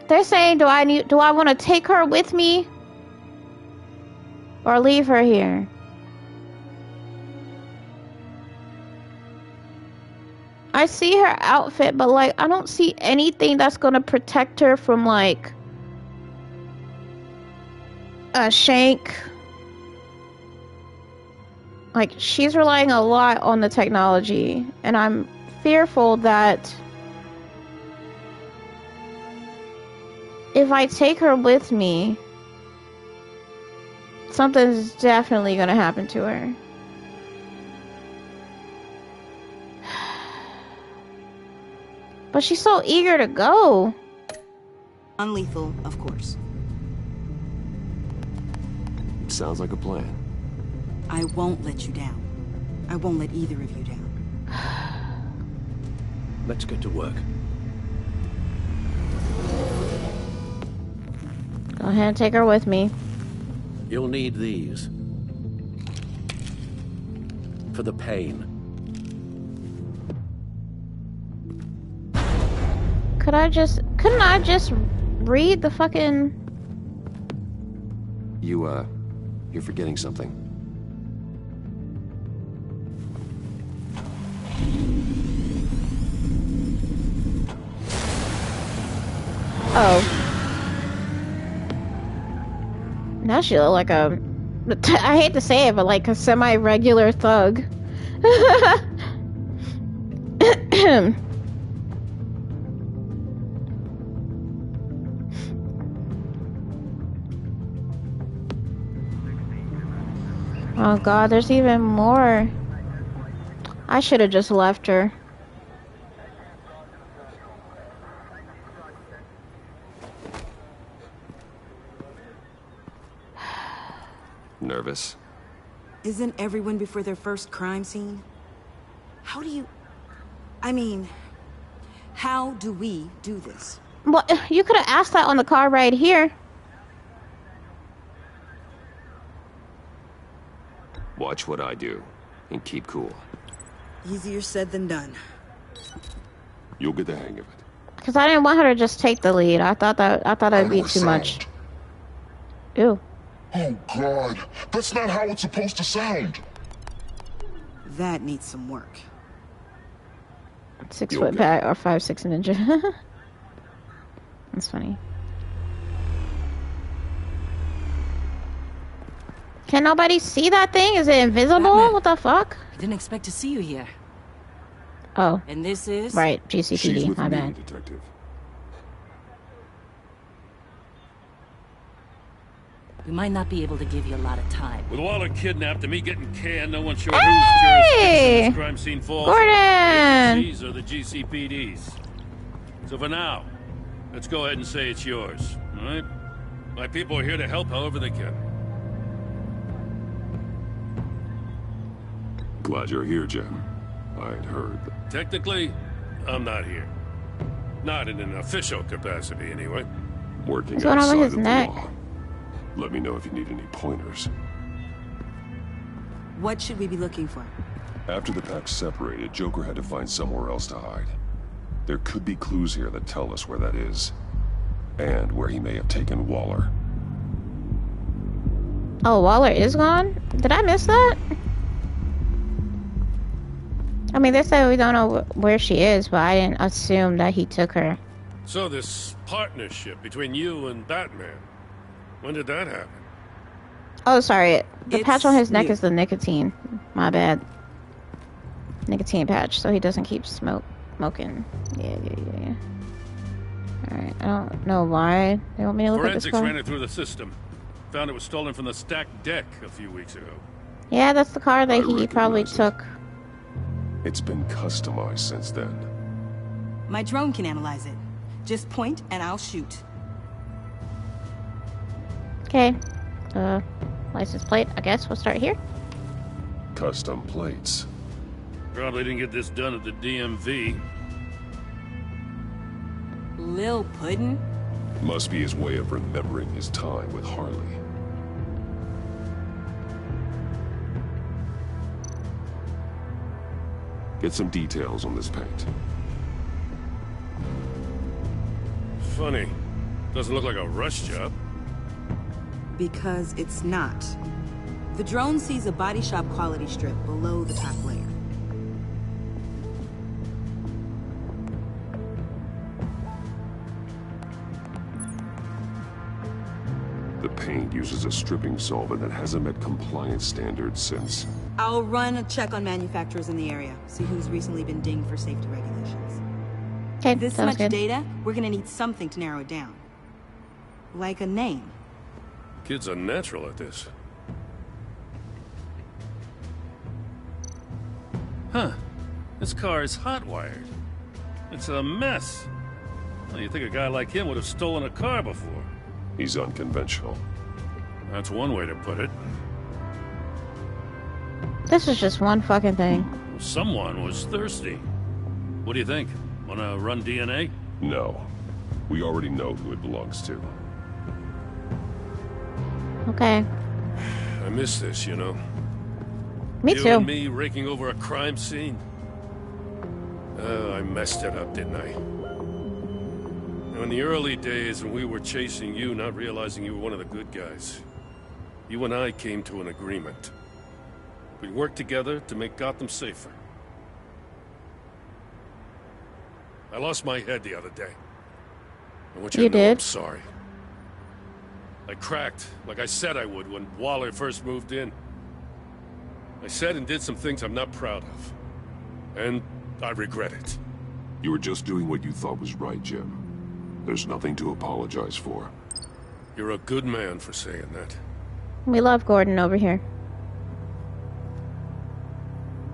they're saying, do I want to take her with me? Or leave her here? I see her outfit, but like, I don't see anything that's gonna protect her from like a shank. Like, she's relying a lot on the technology, and I'm fearful that if I take her with me, something's definitely gonna happen to her. But she's so eager to go. Non-lethal, of course. Sounds like a plan. I won't let you down. I won't let either of you down. Let's get to work. Go ahead and take her with me. You'll need these. For the pain. Couldn't I just read the fucking... You're forgetting something. Oh. Now she look like a... I hate to say it, but like a semi-regular thug. Oh god, there's even more. I should have just left her. Nervous? Isn't everyone before their first crime scene? How do you... I mean, how do we do this? Well, you could have asked that on the car ride here. Watch what I do, and keep cool. Easier said than done. You'll get the hang of it. Because I didn't want her to just take the lead. I thought that'd be too much. Ew. Oh god, that's not how it's supposed to sound. That needs some work. 6 foot back or 5'6" ninja. That's funny. Can nobody see that thing? Is it invisible? Batman. What the fuck? I didn't expect to see you here. Oh. And this is? Right, GCPD, my bad. Detective. We might not be able to give you a lot of time. With Waller kidnapped and me getting canned, no one's sure Hey! whose jurisdiction this crime scene falls. Gordon! The agencies or the GCPD's. So for now, let's go ahead and say it's yours, all right? My people are here to help however they can. Glad you're here, Jim. I'd heard. Technically, I'm not here. Not in an official capacity, anyway. Working What's going on outside with his of the neck? law. Let me know if you need any pointers. What should we be looking for? After the pack separated, Joker had to find somewhere else to hide. There could be clues here that tell us where that is. And where he may have taken Waller. Oh, Waller is gone? Did I miss that? I mean, they say we don't know where she is, but I didn't assume that he took her. So this partnership between you and Batman, when did that happen? Oh, sorry. The patch on his neck new. is the nicotine. My bad. Nicotine patch, so he doesn't keep smoking. Yeah. Alright, I don't know why they want me to look at this Forensics car. ran it through the system. Found it was stolen from the stacked deck a few weeks ago. Yeah, that's the car that I he probably recognize it. took. It's been customized since then. My drone can analyze it. Just point and I'll shoot. Okay. License plate, I guess. We'll start here. Custom plates. Probably didn't get this done at the DMV. Lil Puddin'? Must be his way of remembering his time with Harley. Get some details on this paint. Funny. Doesn't look like a rush job. Because it's not. The drone sees a body shop quality strip below the top layer. The paint uses a stripping solvent that hasn't met compliance standards since... I'll run a check on manufacturers in the area, see who's recently been dinged for safety regulations. Okay, This sounds much good. data, we're gonna need something to narrow it down. Like a name. Kid's a natural at this. Huh. This car is hot-wired. It's a mess. Well, you think a guy like him would have stolen a car before? He's unconventional. That's one way to put it. This is just one fucking thing. Someone was thirsty. What do you think? Wanna run DNA? No. We already know who it belongs to. Okay. I miss this, you know. Me you too. and me raking over a crime scene. I messed it up, didn't I? In the early days when we were chasing you, not realizing you were one of the good guys, you and I came to an agreement. We worked together to make Gotham safer. I lost my head the other day. I want you You to know I'm did? sorry. I cracked, like I said I would when Waller first moved in. I said and did some things I'm not proud of. And I regret it. You were just doing what you thought was right, Jim. There's nothing to apologize for. You're a good man for saying that. We love Gordon over here.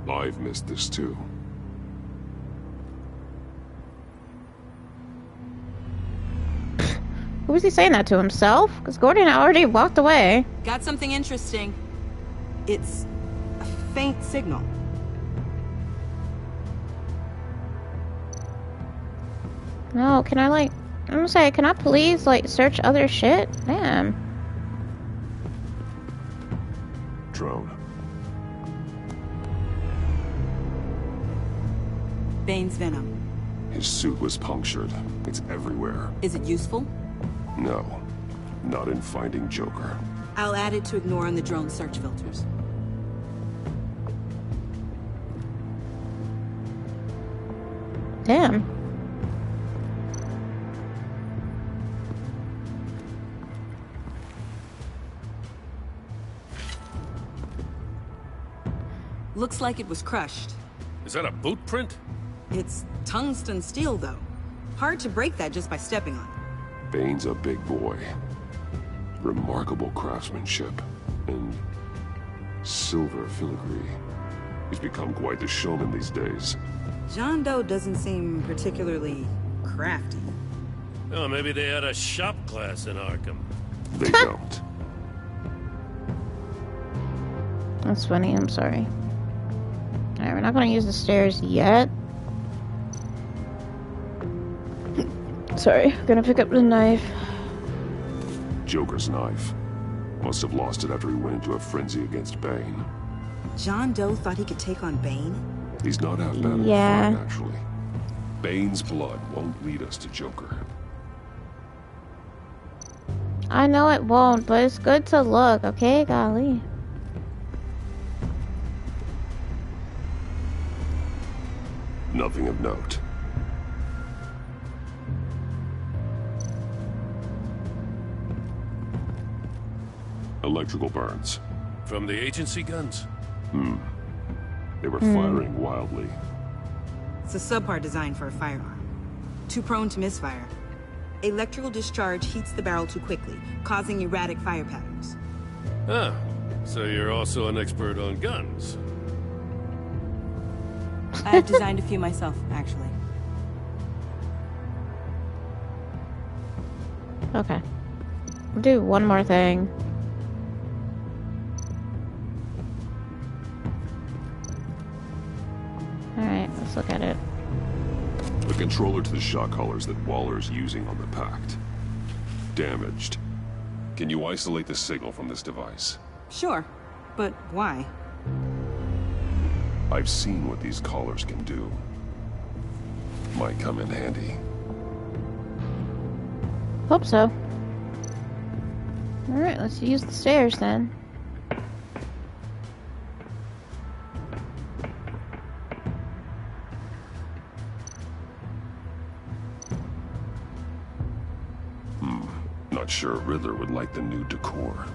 I've missed this too. Who was he saying that to, himself? Because Gordon already walked away. Got something interesting. It's a faint signal. No, can I I'm gonna say, can I please search other shit? Damn. Drone. Bane's venom. His suit was punctured. It's everywhere. Is it useful? No. Not in finding Joker. I'll add it to ignore on the drone search filters. Damn. Looks like it was crushed. Is that a boot print? It's tungsten steel, though. Hard to break that just by stepping on it. Bane's a big boy. Remarkable craftsmanship. And silver filigree. He's become quite the showman these days. John Doe doesn't seem particularly crafty. Oh, maybe they had a shop class in Arkham. They don't. That's funny, I'm sorry. Alright, we're not gonna use the stairs yet. Sorry, gonna pick up the knife. Joker's knife. Must have lost it after he went into a frenzy against Bane. John Doe thought he could take on Bane? He's not half bad in the fight, actually. Bane's blood won't lead us to Joker. I know it won't, but it's good to look, okay? Golly. Nothing of note. Electrical burns. From the agency guns? They were firing wildly. It's a subpart designed for a firearm. Too prone to misfire. Electrical discharge heats the barrel too quickly, causing erratic fire patterns. Ah, so you're also an expert on guns. I've designed a few myself, actually. Okay. We'll do one more thing. Alright, let's look at it. The controller to the shock collars that Waller's using on the Pact. Damaged. Can you isolate the signal from this device? Sure, but why? I've seen what these collars can do. Might come in handy. Hope so. Alright, let's use the stairs then. Not sure Riddler would like the new decor.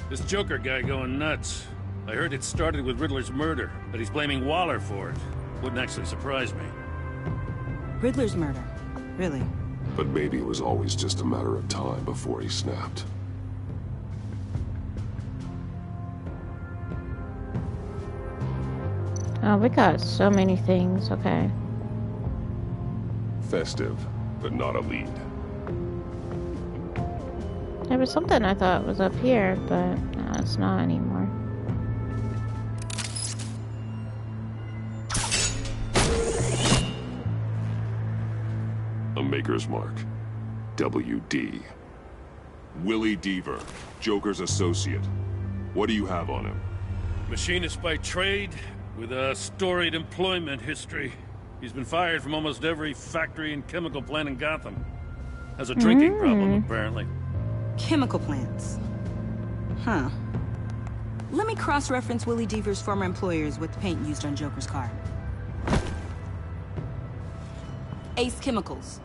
This Joker guy going nuts. I heard it started with Riddler's murder, but he's blaming Waller for it. Wouldn't actually surprise me. Riddler's murder? Really? But maybe it was always just a matter of time before he snapped. Oh, we got so many things, okay. Festive, but not a lead. There was something I thought was up here, but no, it's not anymore. A Maker's Mark. WD. Willie Deaver, Joker's associate. What do you have on him? Machinist by trade, with a storied employment history. He's been fired from almost every factory and chemical plant in Gotham. Has a drinking problem, apparently. Chemical plants. Huh. Let me cross-reference Willie Deaver's former employers with the paint used on Joker's car. Ace Chemicals.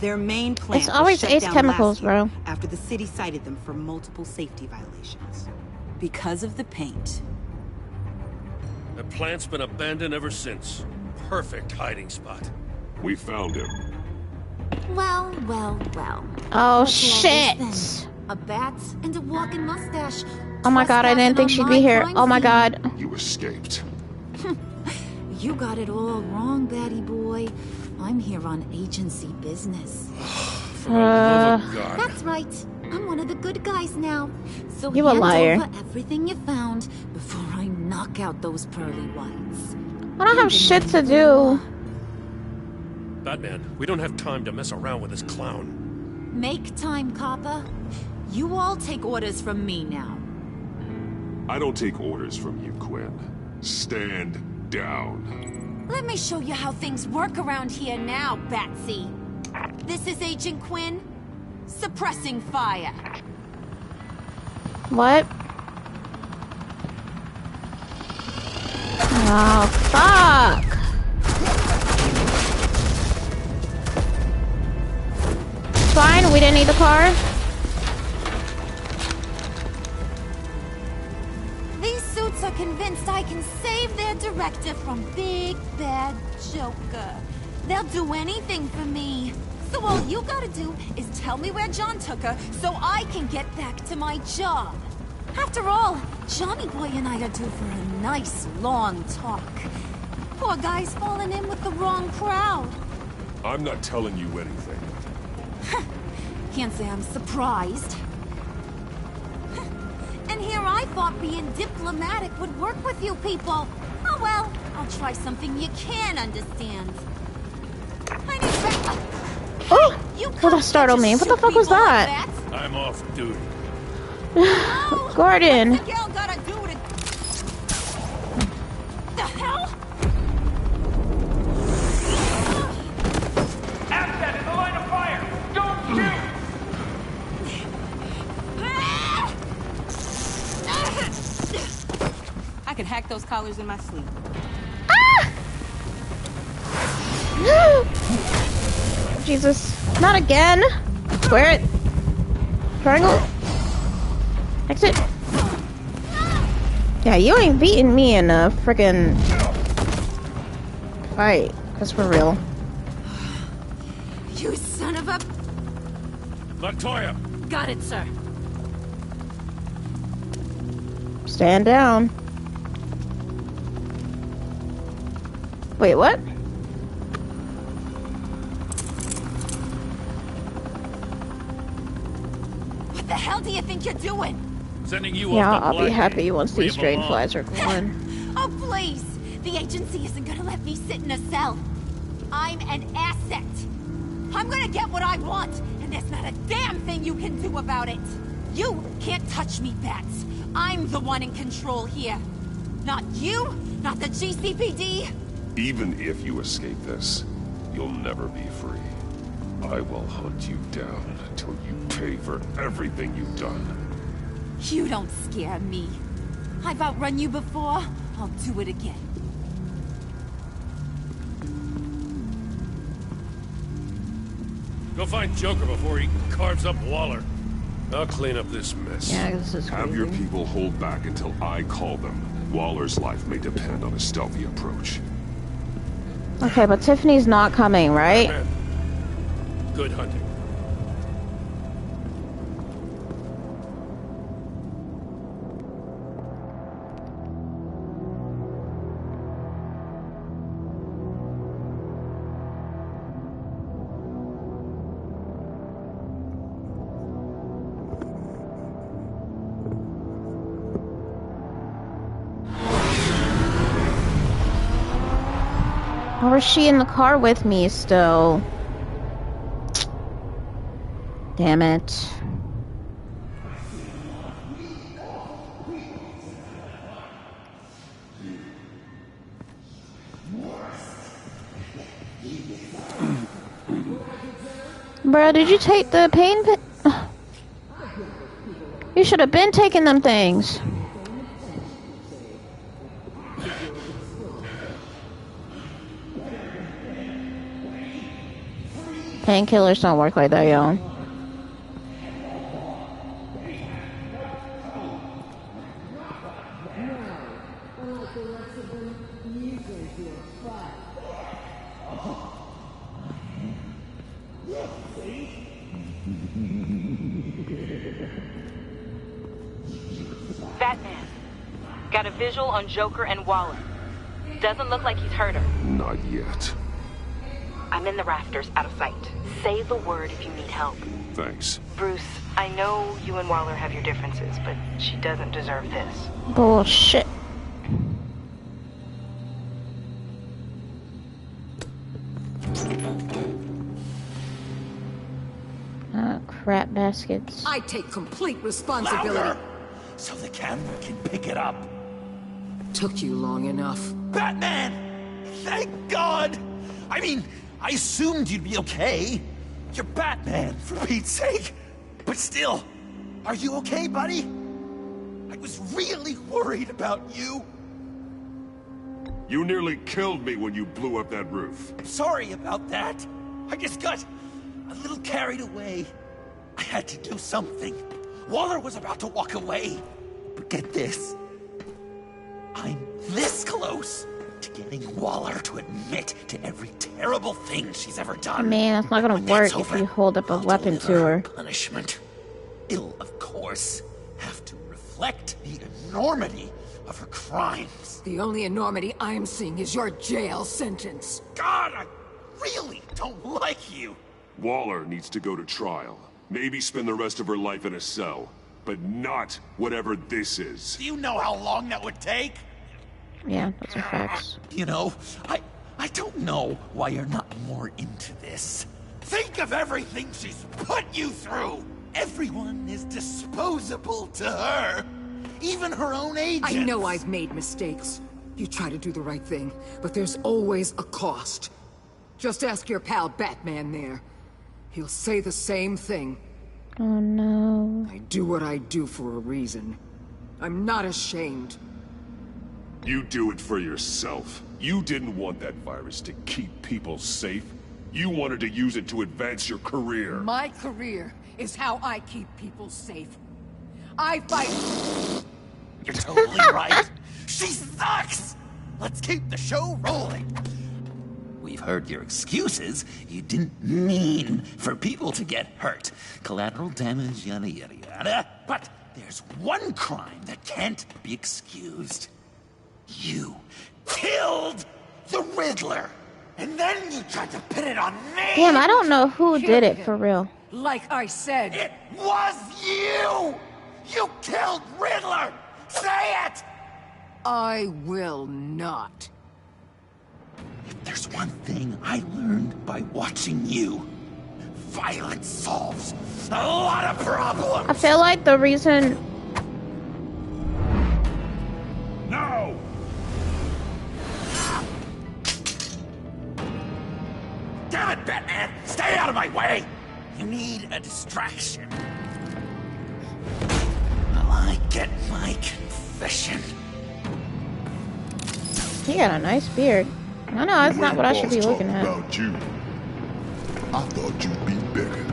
Their main plant It's always was shut Ace down Chemicals, last year bro. after the city cited them for multiple safety violations. Because of the paint. The plant's been abandoned ever since. Perfect hiding spot. We found him. Well, well, well. Oh, What's all shit. this then? A bat and a walking mustache. Oh my god, I didn't think she'd be here. Oh my god. You escaped. You got it all wrong, Batty boy. I'm here on agency business. That's right. I'm one of the good guys now. So You a hand liar. over everything you found before I knock out those pearly whites. I don't have shit to do. Batman, we don't have time to mess around with this clown. Make time, copper. You all take orders from me now. I don't take orders from you, Quinn. Stand down. Let me show you how things work around here now, Batsy. This is Agent Quinn. Suppressing fire. What? Oh, fuck! It's fine, we didn't need the car. These suits are convinced I can save their director from Big Bad Joker. They'll do anything for me. So all you gotta do is tell me where John took her so I can get back to my job. After all, Johnny Boy and I are due for a nice long talk. Poor guy's fallen in with the wrong crowd. I'm not telling you anything. Can't say I'm surprised. here I thought being diplomatic would work with you people. Oh well, I'll try something you can understand. I need Oh! Well, that startled me. What the fuck was that? I'm off duty. Gordon! What's the girl gotta do to... The hell? Asset in the line of fire! Don't shoot! I could hack those collars in my sleep. Jesus. Not again. Square it. Triangle. Exit. Yeah, you ain't beating me in a frickin' fight. That's for real. You son of a... Latoya! Got it, sir. Stand down. Wait, what? What the hell do you think you're doing? Sending you Yeah, off to I'll be Blackgate. happy once Where you these drain belong. flies are gone. Oh, please! The agency isn't gonna let me sit in a cell. I'm an asset. I'm gonna get what I want, and there's not a damn thing you can do about it. You can't touch me, Bats. I'm the one in control here. Not you, not the GCPD. Even if you escape this, you'll never be free. I will hunt you down until you pay for everything you've done. You don't scare me. I've outrun you before. I'll do it again. Go find Joker before he carves up Waller. I'll clean up this mess. Yeah, this is Have your people hold back until I call them. Waller's life may depend on a stealthy approach. Okay, but Tiffany's not coming, right? Man. Good hunting. Or is she in the car with me still? Damn it. Bruh, did you take the pain pi- You should have been taking them things. Painkillers don't work like that, y'all. Batman, got a visual on Joker and Waller. Doesn't look like he's hurt her. Not yet. I'm in the rafters, out of sight. Say the word if you need help. Thanks. Bruce, I know you and Waller have your differences, but she doesn't deserve this. Bullshit. Crap baskets. I take complete responsibility. Louder, so the camera can pick it up. Took you long enough. Batman! Thank God! I mean, I assumed you'd be okay. You're Batman, for Pete's sake. But still, are you okay, buddy? I was really worried about you. You nearly killed me when you blew up that roof. Sorry about that. I just got a little carried away. I had to do something. Waller was about to walk away. But get this. I'm this close to getting Waller to admit to every terrible thing she's ever done. Man, that's not gonna work if you hold up a weapon to her. Punishment. It'll, of course, have to reflect the enormity of her crimes. The only enormity I'm seeing is your jail sentence. God, I really don't like you. Waller needs to go to trial. Maybe spend the rest of her life in a cell. but not whatever this is. Do you know how long that would take? Yeah, that's a fact. You know, I don't know why you're not more into this. Think of everything she's put you through! Everyone is disposable to her. Even her own agents. I know I've made mistakes. You try to do the right thing, but there's always a cost. Just ask your pal Batman there. He'll say the same thing. Oh no. I do what I do for a reason. I'm not ashamed. You do it for yourself. You didn't want that virus to keep people safe. You wanted to use it to advance your career. My career is how I keep people safe. I fight. You're totally right. She sucks! Let's keep the show rolling. We've heard your excuses. You didn't mean for people to get hurt. Collateral damage, yada yada yada. But there's one crime that can't be excused. You killed the Riddler! And then you tried to pin it on me! Damn, I don't know who did it for real. Like I said. It was you! You killed Riddler! Say it! I will not. If there's one thing I learned by watching you, violence solves a lot of problems! I feel like the reason... No! Damn it, Batman! Stay out of my way! You need a distraction. While I get my confession. He got a nice beard. I know, that's not what I should be looking at. About you, I thought you'd be bigger.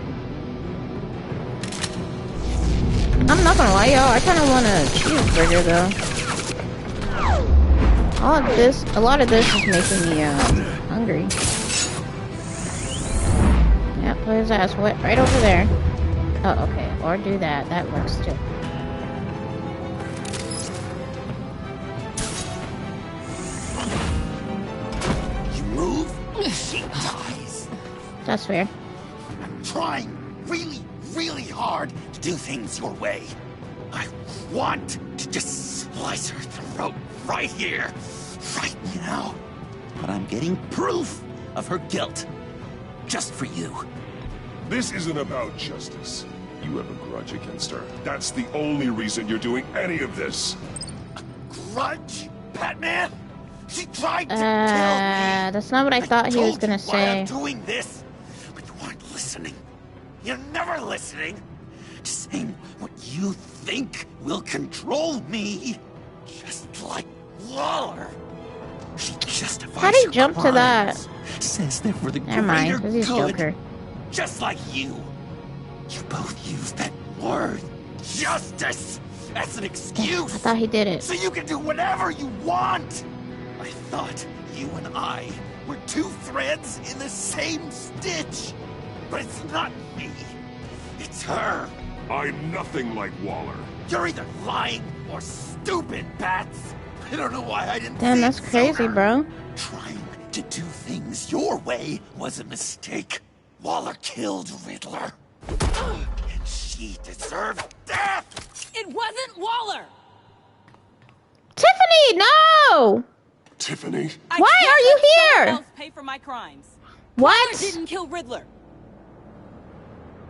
I'm not gonna lie, y'all. I kind of want a cheeseburger, though. A lot of this is making me hungry. Yeah, put his ass right over there. Oh, okay. Or do that. That works too. You move, she dies. That's fair. I'm trying really, really hard to do things your way. I want to just slice her throat right here, right now. But I'm getting proof of her guilt. Just for you. This isn't about justice. You have a grudge against her. That's the only reason you're doing any of this. Grudge? Batman? She tried to kill me. That's not what I thought he was gonna say. I'm doing this, but you weren't listening. You're never listening. Just saying what you think will control me. Just like Waller. She justifies How did he jump to that? Says they're for the Never mind, greater because he's good. Joker. Just like you. You both use that word, justice, as an excuse. I thought he did it. So you can do whatever you want. I thought you and I were two threads in the same stitch. But it's not me. It's her. I'm nothing like Waller. You're either lying or stupid, Bats. I don't know why I didn't Damn, think that's crazy, sooner. bro. Trying to do things your way was a mistake. Waller killed Riddler. And she deserved death! It wasn't Waller! Tiffany, no! Tiffany? Why are you here? Else pay for my crimes. What? Waller didn't kill Riddler.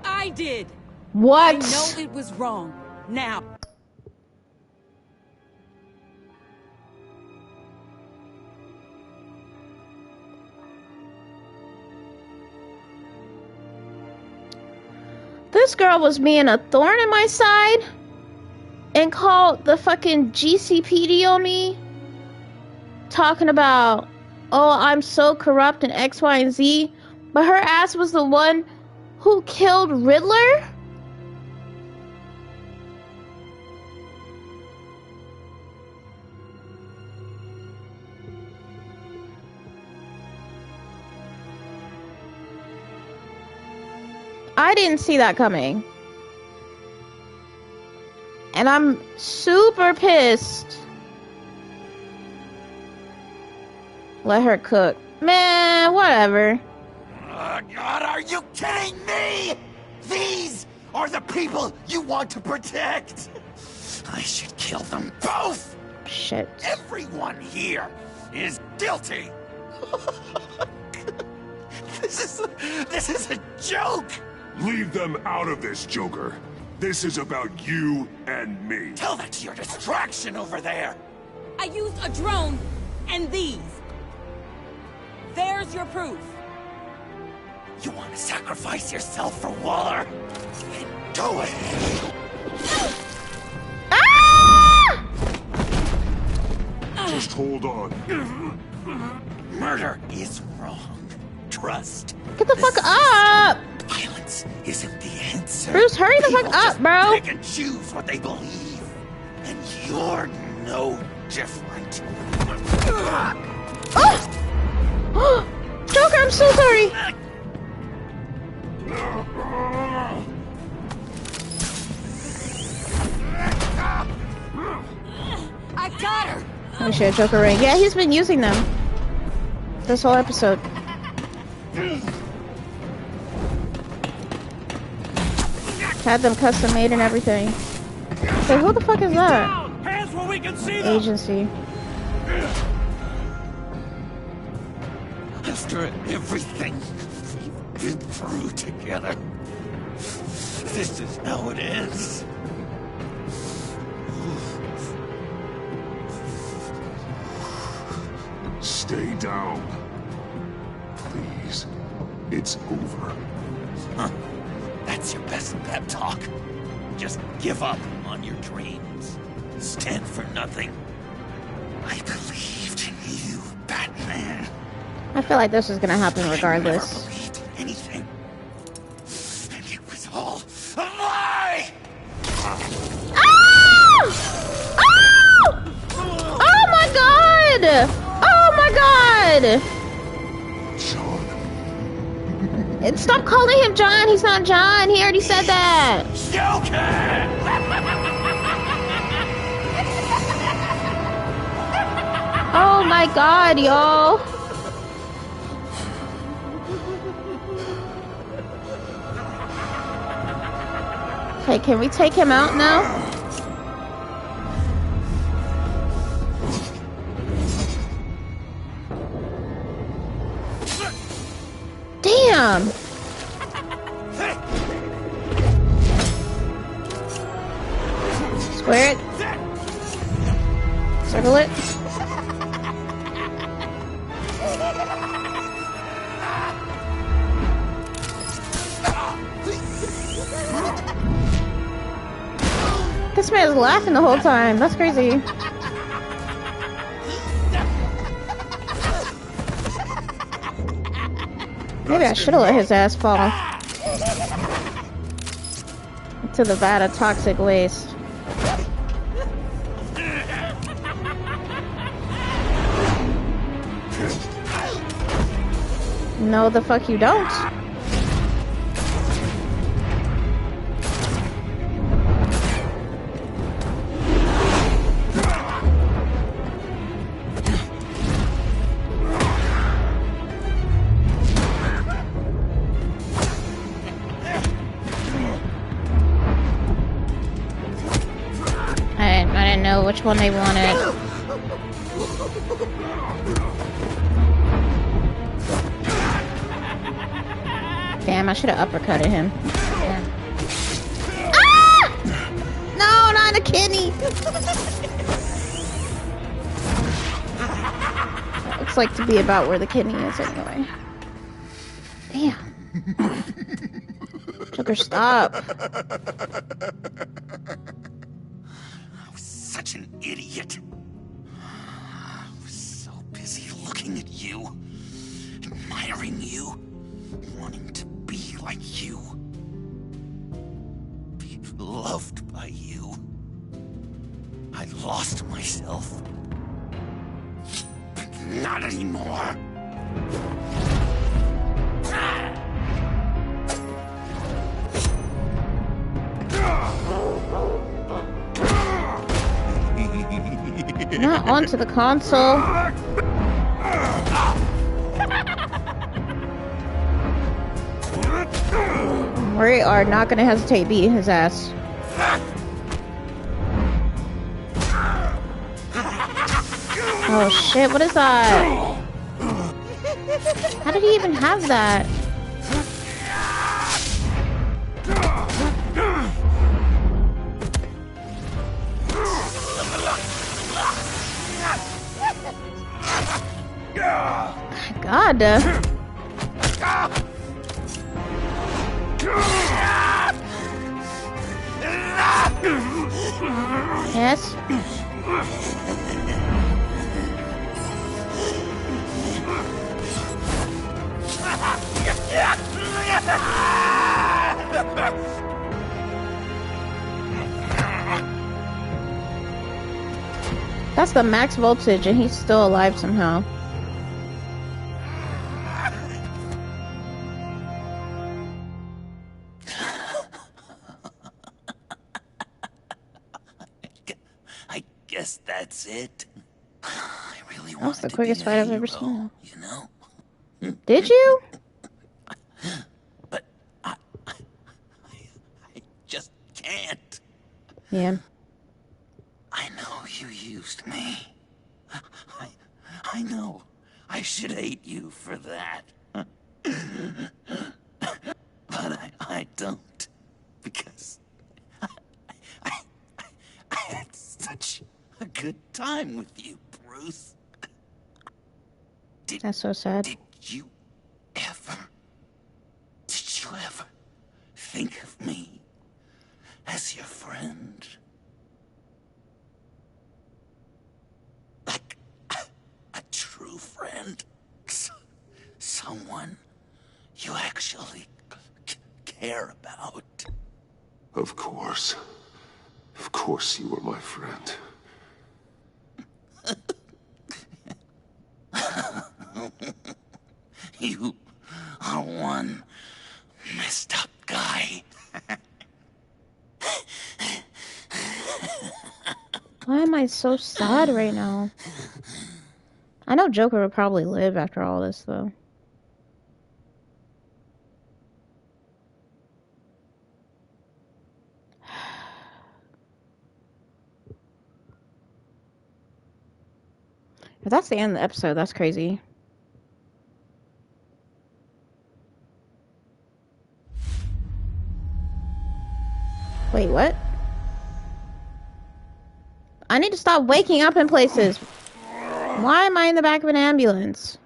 I did. What? I know it was wrong. Now. This girl was being a thorn in my side and called the fucking GCPD on me, talking about, oh, I'm so corrupt and X, Y, and Z, but her ass was the one who killed Riddler? I didn't see that coming. And I'm super pissed. Let her cook. Man, whatever. God, are you kidding me? These are the people you want to protect. I should kill them both. Shit. Everyone here is guilty. This is a joke. Leave them out of this, Joker. This is about you and me. Tell that to your distraction over there. I used a drone and these. There's your proof. You want to sacrifice yourself for Waller? Go ahead. Ah! Just hold on. Murder is wrong. Trust. Get the fuck up! Violence isn't the answer. Bruce, hurry the fuck up, bro. Pick and choose what they believe, and you're no different. Oh! Joker, I'm so sorry. I got her. Oh shit, Joker ring. Yeah, he's been using them this whole episode. Had them custom made and everything. So who the fuck is that? Hands where we can see them. Agency. After everything we've been through together, this is how it ends. Stay down. Please. It's over. Huh. That's your best pep talk. Just give up on your dreams. Stand for nothing. I believed in you, Batman. I feel like this is gonna happen regardless. I never believed anything. And it was all a lie! Oh! Oh! Oh my god! Oh my god! And stop calling him John. He's not John. He already said that. Joker! Oh my god, y'all. Okay, can we take him out now? Damn! Square it. Circle it. This man is laughing the whole time. That's crazy. Maybe I should have let his ass fall into the vat of toxic waste. No, the fuck you don't. I didn't know which one they wanted. Damn, I should have uppercutted him. Yeah. Ah! No, not a kidney. Looks like to be about where the kidney is anyway. Damn. Joker, stop. I was such an idiot. I was so busy looking at you, admiring you, wanting to be like you. Be loved by you. I lost myself. But not anymore. Not onto the console. We are not gonna hesitate beating his ass. Oh shit, what is that? How did he even have that? God. Yes. That's the max voltage and he's still alive somehow. I guess that's it. I really That was wanted the to quickest be fight a I've ever hero, seen. you know? Did you? But I just can't. Yeah. I know you used me. I know. I should hate you for that. But I don't. Because I had such a good time with you, Bruce. That's so sad. Did you ever think of me as your friend? Like a true friend? Someone you actually care about? Of course. Of course you were my friend. You are one messed up guy. Why am I so sad right now? I know Joker would probably live after all this, though. If that's the end of the episode, that's crazy. Wait, what? I need to stop waking up in places. Why am I in the back of an ambulance?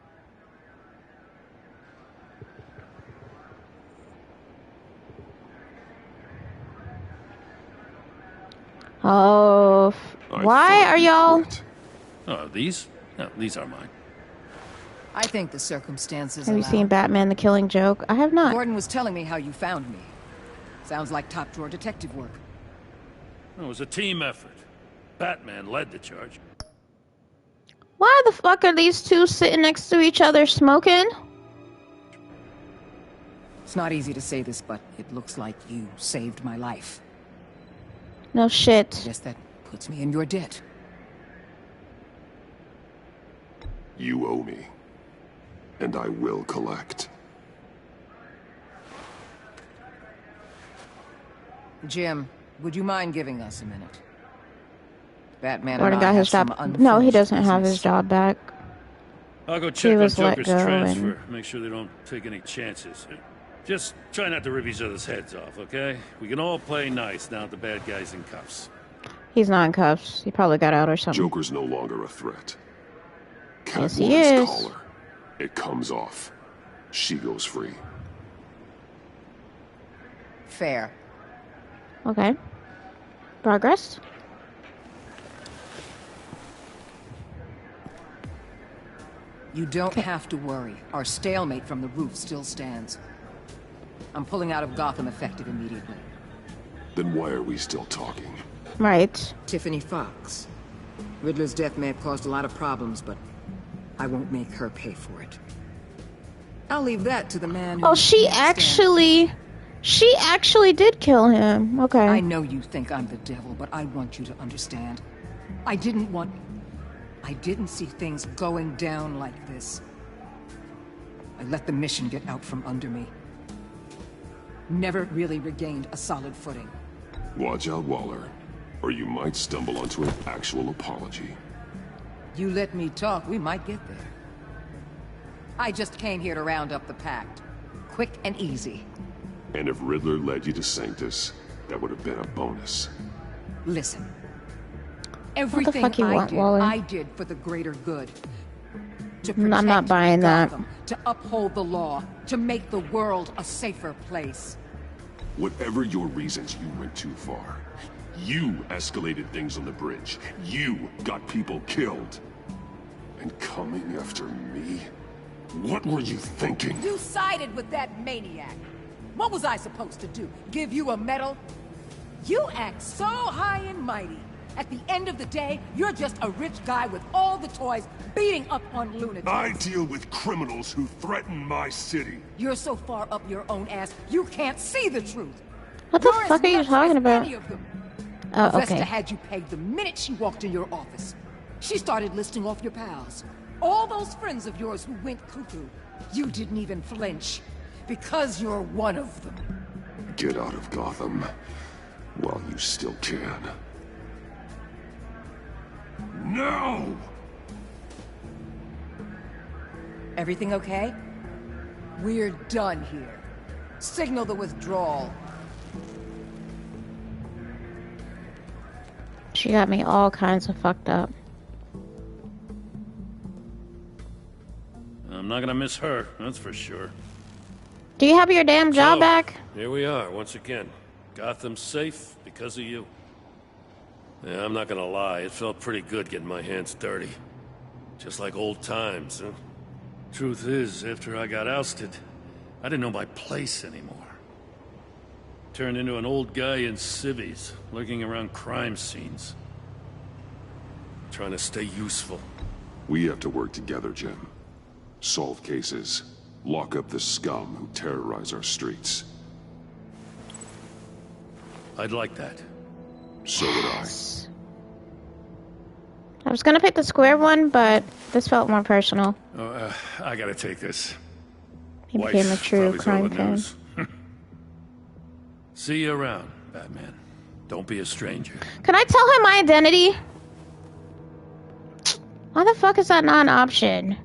Oh, why are y'all? Oh, these? No, these are mine. I think the circumstances Have you allow. seen Batman the Killing Joke? I have not. Gordon was telling me how you found me. Sounds like top drawer detective work. It was a team effort. Batman led the charge. Why the fuck are these two sitting next to each other smoking? It's not easy to say this, but it looks like you saved my life. No shit. I guess that puts me in your debt. You owe me. And I will collect. Jim, would you mind giving us a minute? Batman Gordon and I got his have job. some No, he unfinished doesn't have business. his job back. I'll go check on was let Joker's go transfer. Make sure they don't take any chances. Just try not to rip each other's heads off, okay? We can all play nice now that the bad guy's in cuffs. He's not in cuffs. He probably got out or something. Joker's no longer a threat. Yes, he Catwoman's is. collar. It comes off. She goes free. Fair. Okay. Progress. You don't have to worry. Our stalemate from the roof still stands. I'm pulling out of Gotham effective immediately. Then why are we still talking? Right. Tiffany Fox. Riddler's death may have caused a lot of problems, but I won't make her pay for it. I'll leave that to the man who... Oh, she actually did kill him. Okay. I know you think I'm the devil, but I want you to understand. I didn't see things going down like this. I let the mission get out from under me. never really regained a solid footing. Watch out, Waller, or you might stumble onto an actual apology. You let me talk, we might get there. I just came here to round up the pact. Quick and easy. And if Riddler led you to Sanctus, that would have been a bonus. Listen. Everything I did for the greater good. To protect I'm not buying that. Gotham, to uphold the law, to make the world a safer place. Whatever your reasons, you went too far. You escalated things on the bridge. You got people killed. And coming after me? What were you thinking? You sided with that maniac. What was I supposed to do? Give you a medal? You act so high and mighty. At the end of the day, you're just a rich guy with all the toys beating up on lunatics. I deal with criminals who threaten my city. You're so far up your own ass, you can't see the truth. What the fuck are you talking about? Oh, okay. Vesta had you pegged the minute she walked in your office. She started listing off your pals. All those friends of yours who went cuckoo. You didn't even flinch. Because you're one of them. Get out of Gotham while you still can. No! Everything okay? We're done here. Signal the withdrawal. She got me all kinds of fucked up. I'm not gonna miss her, that's for sure. Do you have your damn job back? Here we are, once again. Gotham's safe because of you. Yeah, I'm not gonna lie, it felt pretty good getting my hands dirty. Just like old times, huh? Truth is, after I got ousted, I didn't know my place anymore. Turned into an old guy in civvies, lurking around crime scenes. Trying to stay useful. We have to work together, Jim. Solve cases. Lock up the scum who terrorize our streets. I'd like that. So would I. I was gonna pick the square one, but this felt more personal. Oh, I gotta take this. He became a true crime fan. See you around, Batman. Don't be a stranger. Can I tell him my identity? Why the fuck is that not an option?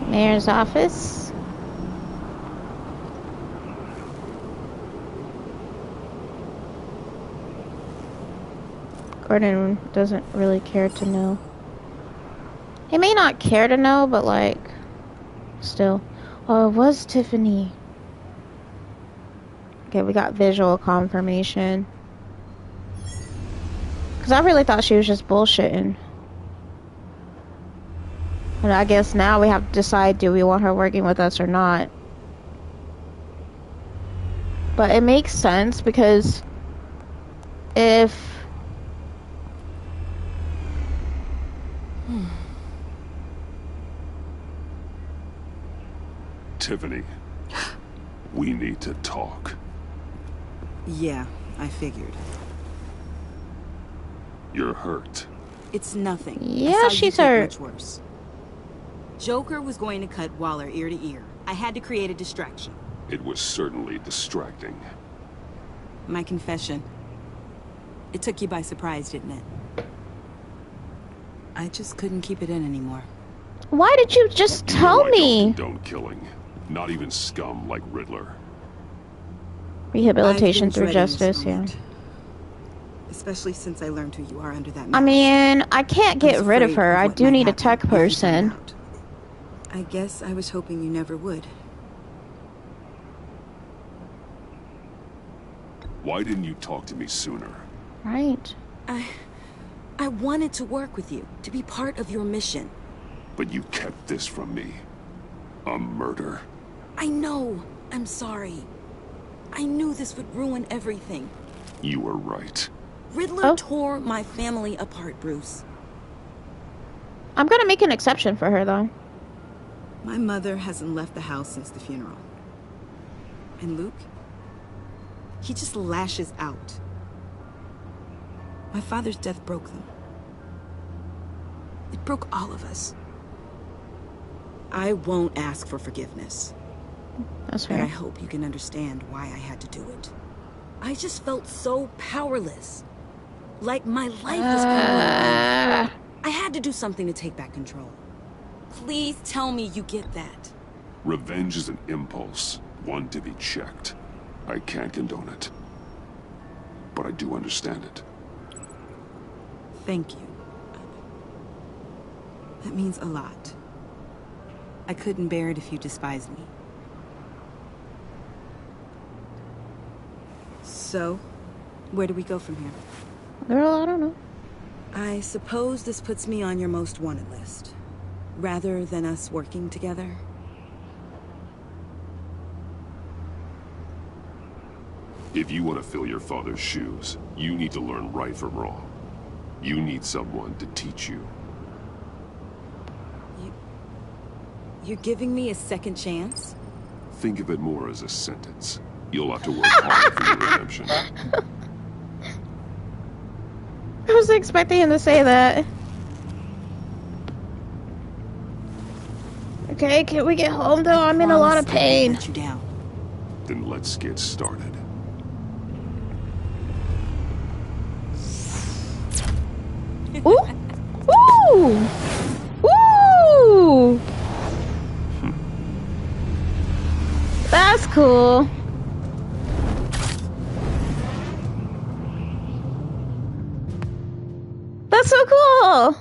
Mayor's office. Gordon doesn't really care to know. He may not care to know, but like, still. Oh, it was Tiffany. Okay, we got visual confirmation. Because I really thought she was just bullshitting. And I guess now we have to decide, do we want her working with us or not? But it makes sense because if... Tiffany, we need to talk. Yeah, I figured. You're hurt. It's nothing. Yeah, she's hurt. Much worse. Joker was going to cut Waller ear to ear. I had to create a distraction. It was certainly distracting. My confession. It took you by surprise, didn't it? I just couldn't keep it in anymore. Why did you just tell me? I don't condone killing. Not even scum like Riddler. Rehabilitation through justice, yeah. Especially since I learned who you are under that mask. I mean, I can't get rid of her. I do need a tech person. I guess I was hoping you never would. Why didn't you talk to me sooner? Right. I wanted to work with you, to be part of your mission. But you kept this from me. A murder. I know. I'm sorry. I knew this would ruin everything. You were right. Riddler tore my family apart, Bruce. I'm gonna make an exception for her, though. My mother hasn't left the house since the funeral. And Luke? He just lashes out. My father's death broke them. It broke all of us. I won't ask for forgiveness. That's but fair. I hope you can understand why I had to do it. I just felt so powerless. Like my life was gone. I had to do something to take back control. Please tell me you get that. Revenge is an impulse, one to be checked. I can't condone it. But I do understand it. Thank you. That means a lot. I couldn't bear it if you despised me. So, where do we go from here? Girl, I don't know. I suppose this puts me on your most wanted list. Rather than us working together. If you want to fill your father's shoes, you need to learn right from wrong. You need someone to teach you. You're giving me a second chance? Think of it more as a sentence. You'll have to work hard for your redemption. I was expecting him to say that. Okay, can we get home though? I'm in a lot of pain. Let you down. Then let's get started. Ooh! Ooh! Ooh! That's cool. That's so cool.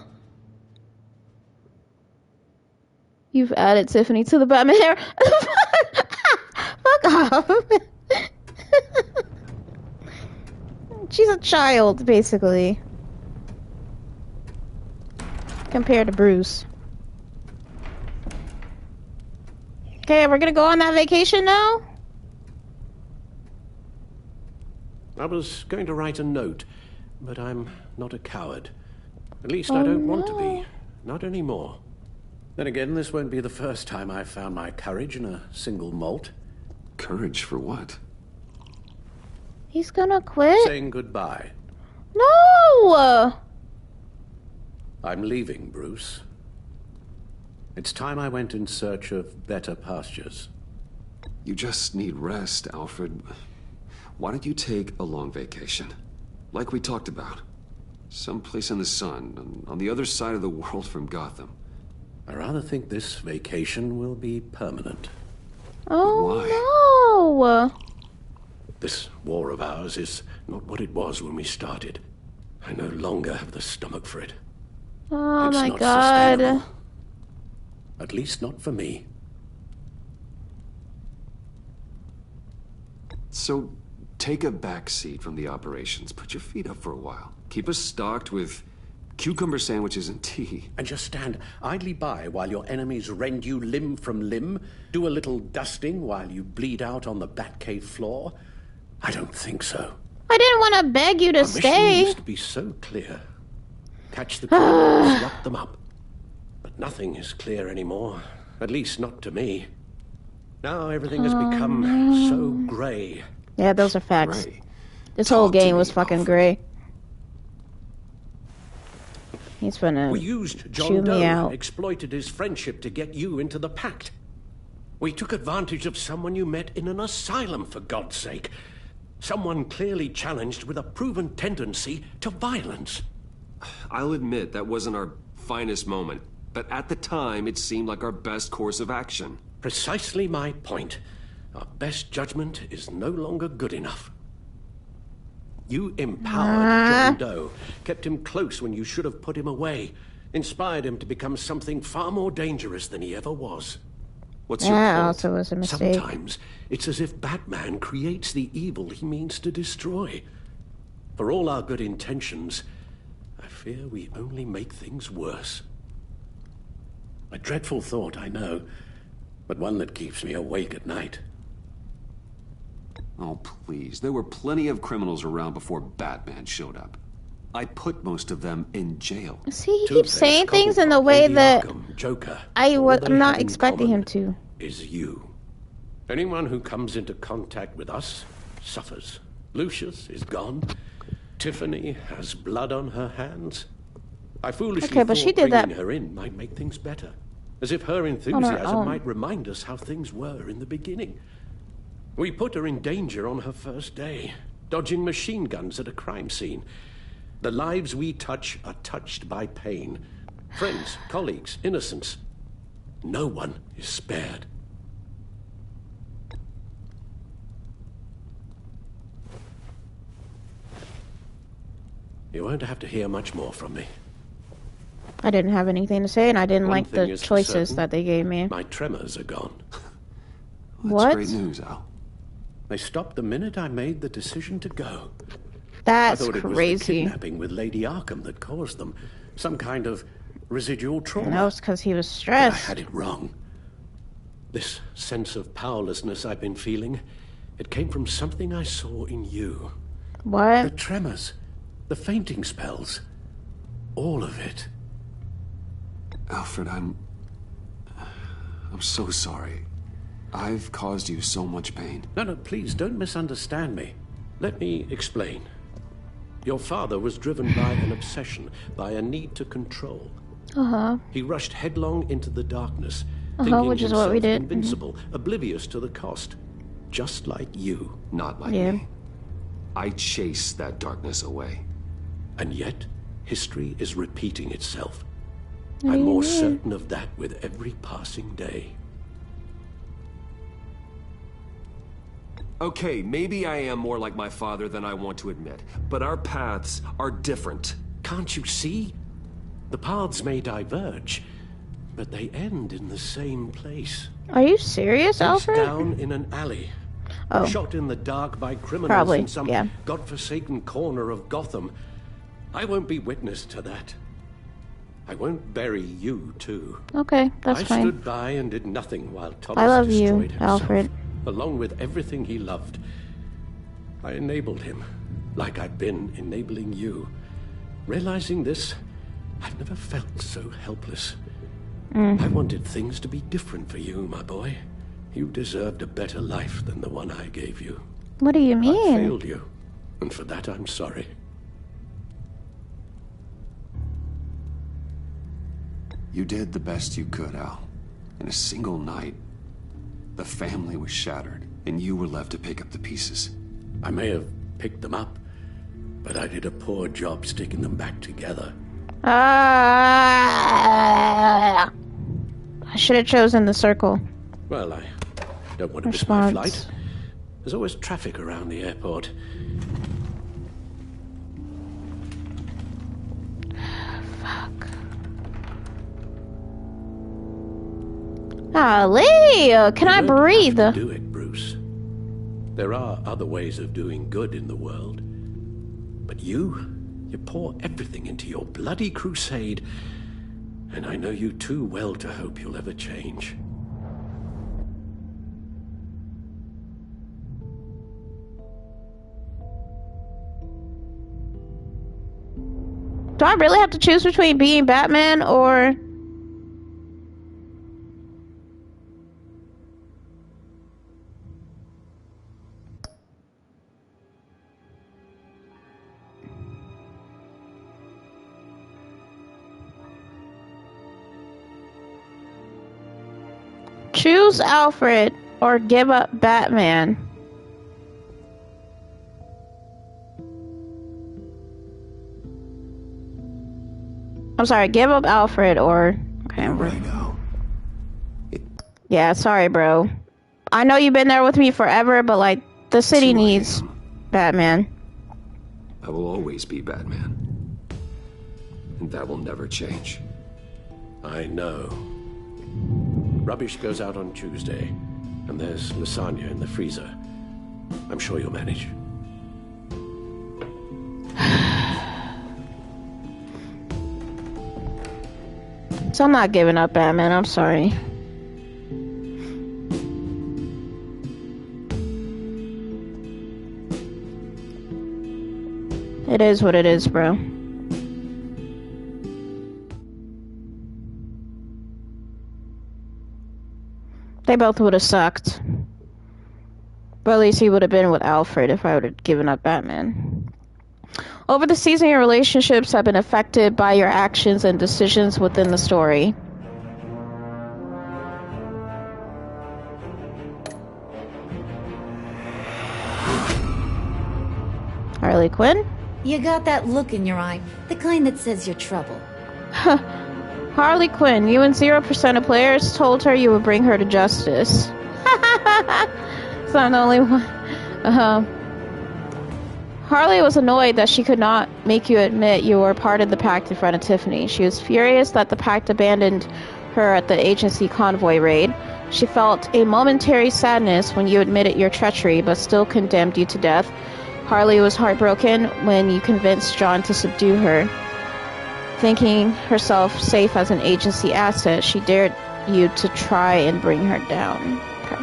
You've added Tiffany to the Batman hair. Fuck off. She's a child, basically. Compared to Bruce. Okay, we're gonna go on that vacation now? I was going to write a note, but I'm not a coward. At least I don't want to be. Not anymore. Then again, this won't be the first time I've found my courage in a single malt. Courage for what? He's gonna quit? Saying goodbye. No! I'm leaving, Bruce. It's time I went in search of better pastures. You just need rest, Alfred. Why don't you take a long vacation? Like we talked about. Someplace in the sun, on the other side of the world from Gotham. I rather think this vacation will be permanent. Oh, no! This war of ours is not what it was when we started. I no longer have the stomach for it. Oh It's my not god. sustainable. At least not for me. So, take a back seat from the operations. Put your feet up for a while. Keep us stocked with cucumber sandwiches and tea. And just stand idly by while your enemies rend you limb from limb? Do a little dusting while you bleed out on the Batcave floor? I don't think so. I didn't want to beg you to Our mission stay. used to be so clear. Catch the criminals, lock them up. But nothing is clear anymore. At least not to me. Now everything has become so grey. Yeah, those are facts. This whole game was fucking great. He's gonna We used chew John me Doe, out. exploited his friendship to get you into the pact. We took advantage of someone you met in an asylum, for God's sake. Someone clearly challenged with a proven tendency to violence. I'll admit that wasn't our finest moment, but at the time it seemed like our best course of action. Precisely my point. Our best judgment is no longer good enough. You empowered John Doe, kept him close when you should have put him away, inspired him to become something far more dangerous than he ever was. What's That your point? also was a mistake. Sometimes it's as if Batman creates the evil he means to destroy. For all our good intentions, I fear we only make things worse. A dreadful thought, I know, but one that keeps me awake at night. Oh, please. There were plenty of criminals around before Batman showed up. I put most of them in jail. See, he keeps saying things in the way that Joker. I'm not expecting him to. Is you. Anyone who comes into contact with us suffers. Lucius is gone. Tiffany has blood on her hands. I foolishly thought she did bringing that her in might make things better. As if her enthusiasm might remind us how things were in the beginning. We put her in danger on her first day, dodging machine guns at a crime scene. The lives we touch are touched by pain. Friends, colleagues, innocents. No one is spared. You won't have to hear much more from me. I didn't have anything to say, and I didn't One like thing the is for choices certain, that they gave me. My tremors are gone. What? Great news, Al. They stopped the minute I made the decision to go. That's I thought it was the crazy. kidnapping with Lady Arkham that caused them. Some kind of residual trauma. No, it's because he was But I stressed. had it wrong. This sense of powerlessness I've been feeling, it came from something I saw in you. What? The tremors, the fainting spells, all of it. Alfred, I'm so sorry. I've caused you so much pain. No, please don't misunderstand me. Let me explain. Your father was driven by an obsession, by a need to control. He rushed headlong into the darkness, thinking which is himself what we did. invincible, oblivious to the cost. Just like you. Not like me. I chase that darkness away. And yet, history is repeating itself. I'm more certain of that with every passing day. Okay, maybe I am more like my father than I want to admit, but our paths are different. Can't you see? The paths may diverge, but they end in the same place. Are you serious, Face Alfred? down in an alley. Oh. Shot in the dark by criminals Probably, in some yeah. godforsaken corner of Gotham. I won't be witness to that. I won't bury you, too. Okay, that's I fine. stood by and did nothing while Thomas I love destroyed you, himself, Alfred. along with everything he loved. I enabled him, like I've been enabling you. Realizing this, I've never felt so helpless. I wanted things to be different for you, my boy. You deserved a better life than the one I gave you. What do you I mean? failed you, and for that I'm sorry. You did the best you could, Al. In a single night, the family was shattered, and you were left to pick up the pieces. I may have picked them up, but I did a poor job sticking them back together. I should have chosen the circle. Well, I don't want to miss my Response. flight. There's always traffic around the airport. Golly, can I breathe? Do it, Bruce. There are other ways of doing good in the world. But you pour everything into your bloody crusade, and I know you too well to hope you'll ever change. Do I really have to choose between being Batman or... Choose Alfred or give up Batman? I'm sorry, give up Alfred or... Okay, yeah, sorry, bro. I know you've been there with me forever, but, like, the city needs Batman. I will always be Batman. And that will never change. I know. Rubbish goes out on Tuesday, and there's lasagna in the freezer. I'm sure you'll manage. So I'm not giving up Batman, I'm sorry. It is what it is, bro. They both would have sucked. But at least he would have been with Alfred if I would have given up Batman. Over the season, your relationships have been affected by your actions and decisions within the story. Harley Quinn? You got that look in your eye, the kind that says you're trouble. Harley Quinn, you and 0% of players told her you would bring her to justice. So I'm the only one. Harley was annoyed that she could not make you admit you were part of the Pact in front of Tiffany. She was furious that the Pact abandoned her at the agency convoy raid. She felt a momentary sadness when you admitted your treachery, but still condemned you to death. Harley was heartbroken when you convinced John to subdue her. Thinking herself safe as an agency asset, she dared you to try and bring her down. Okay.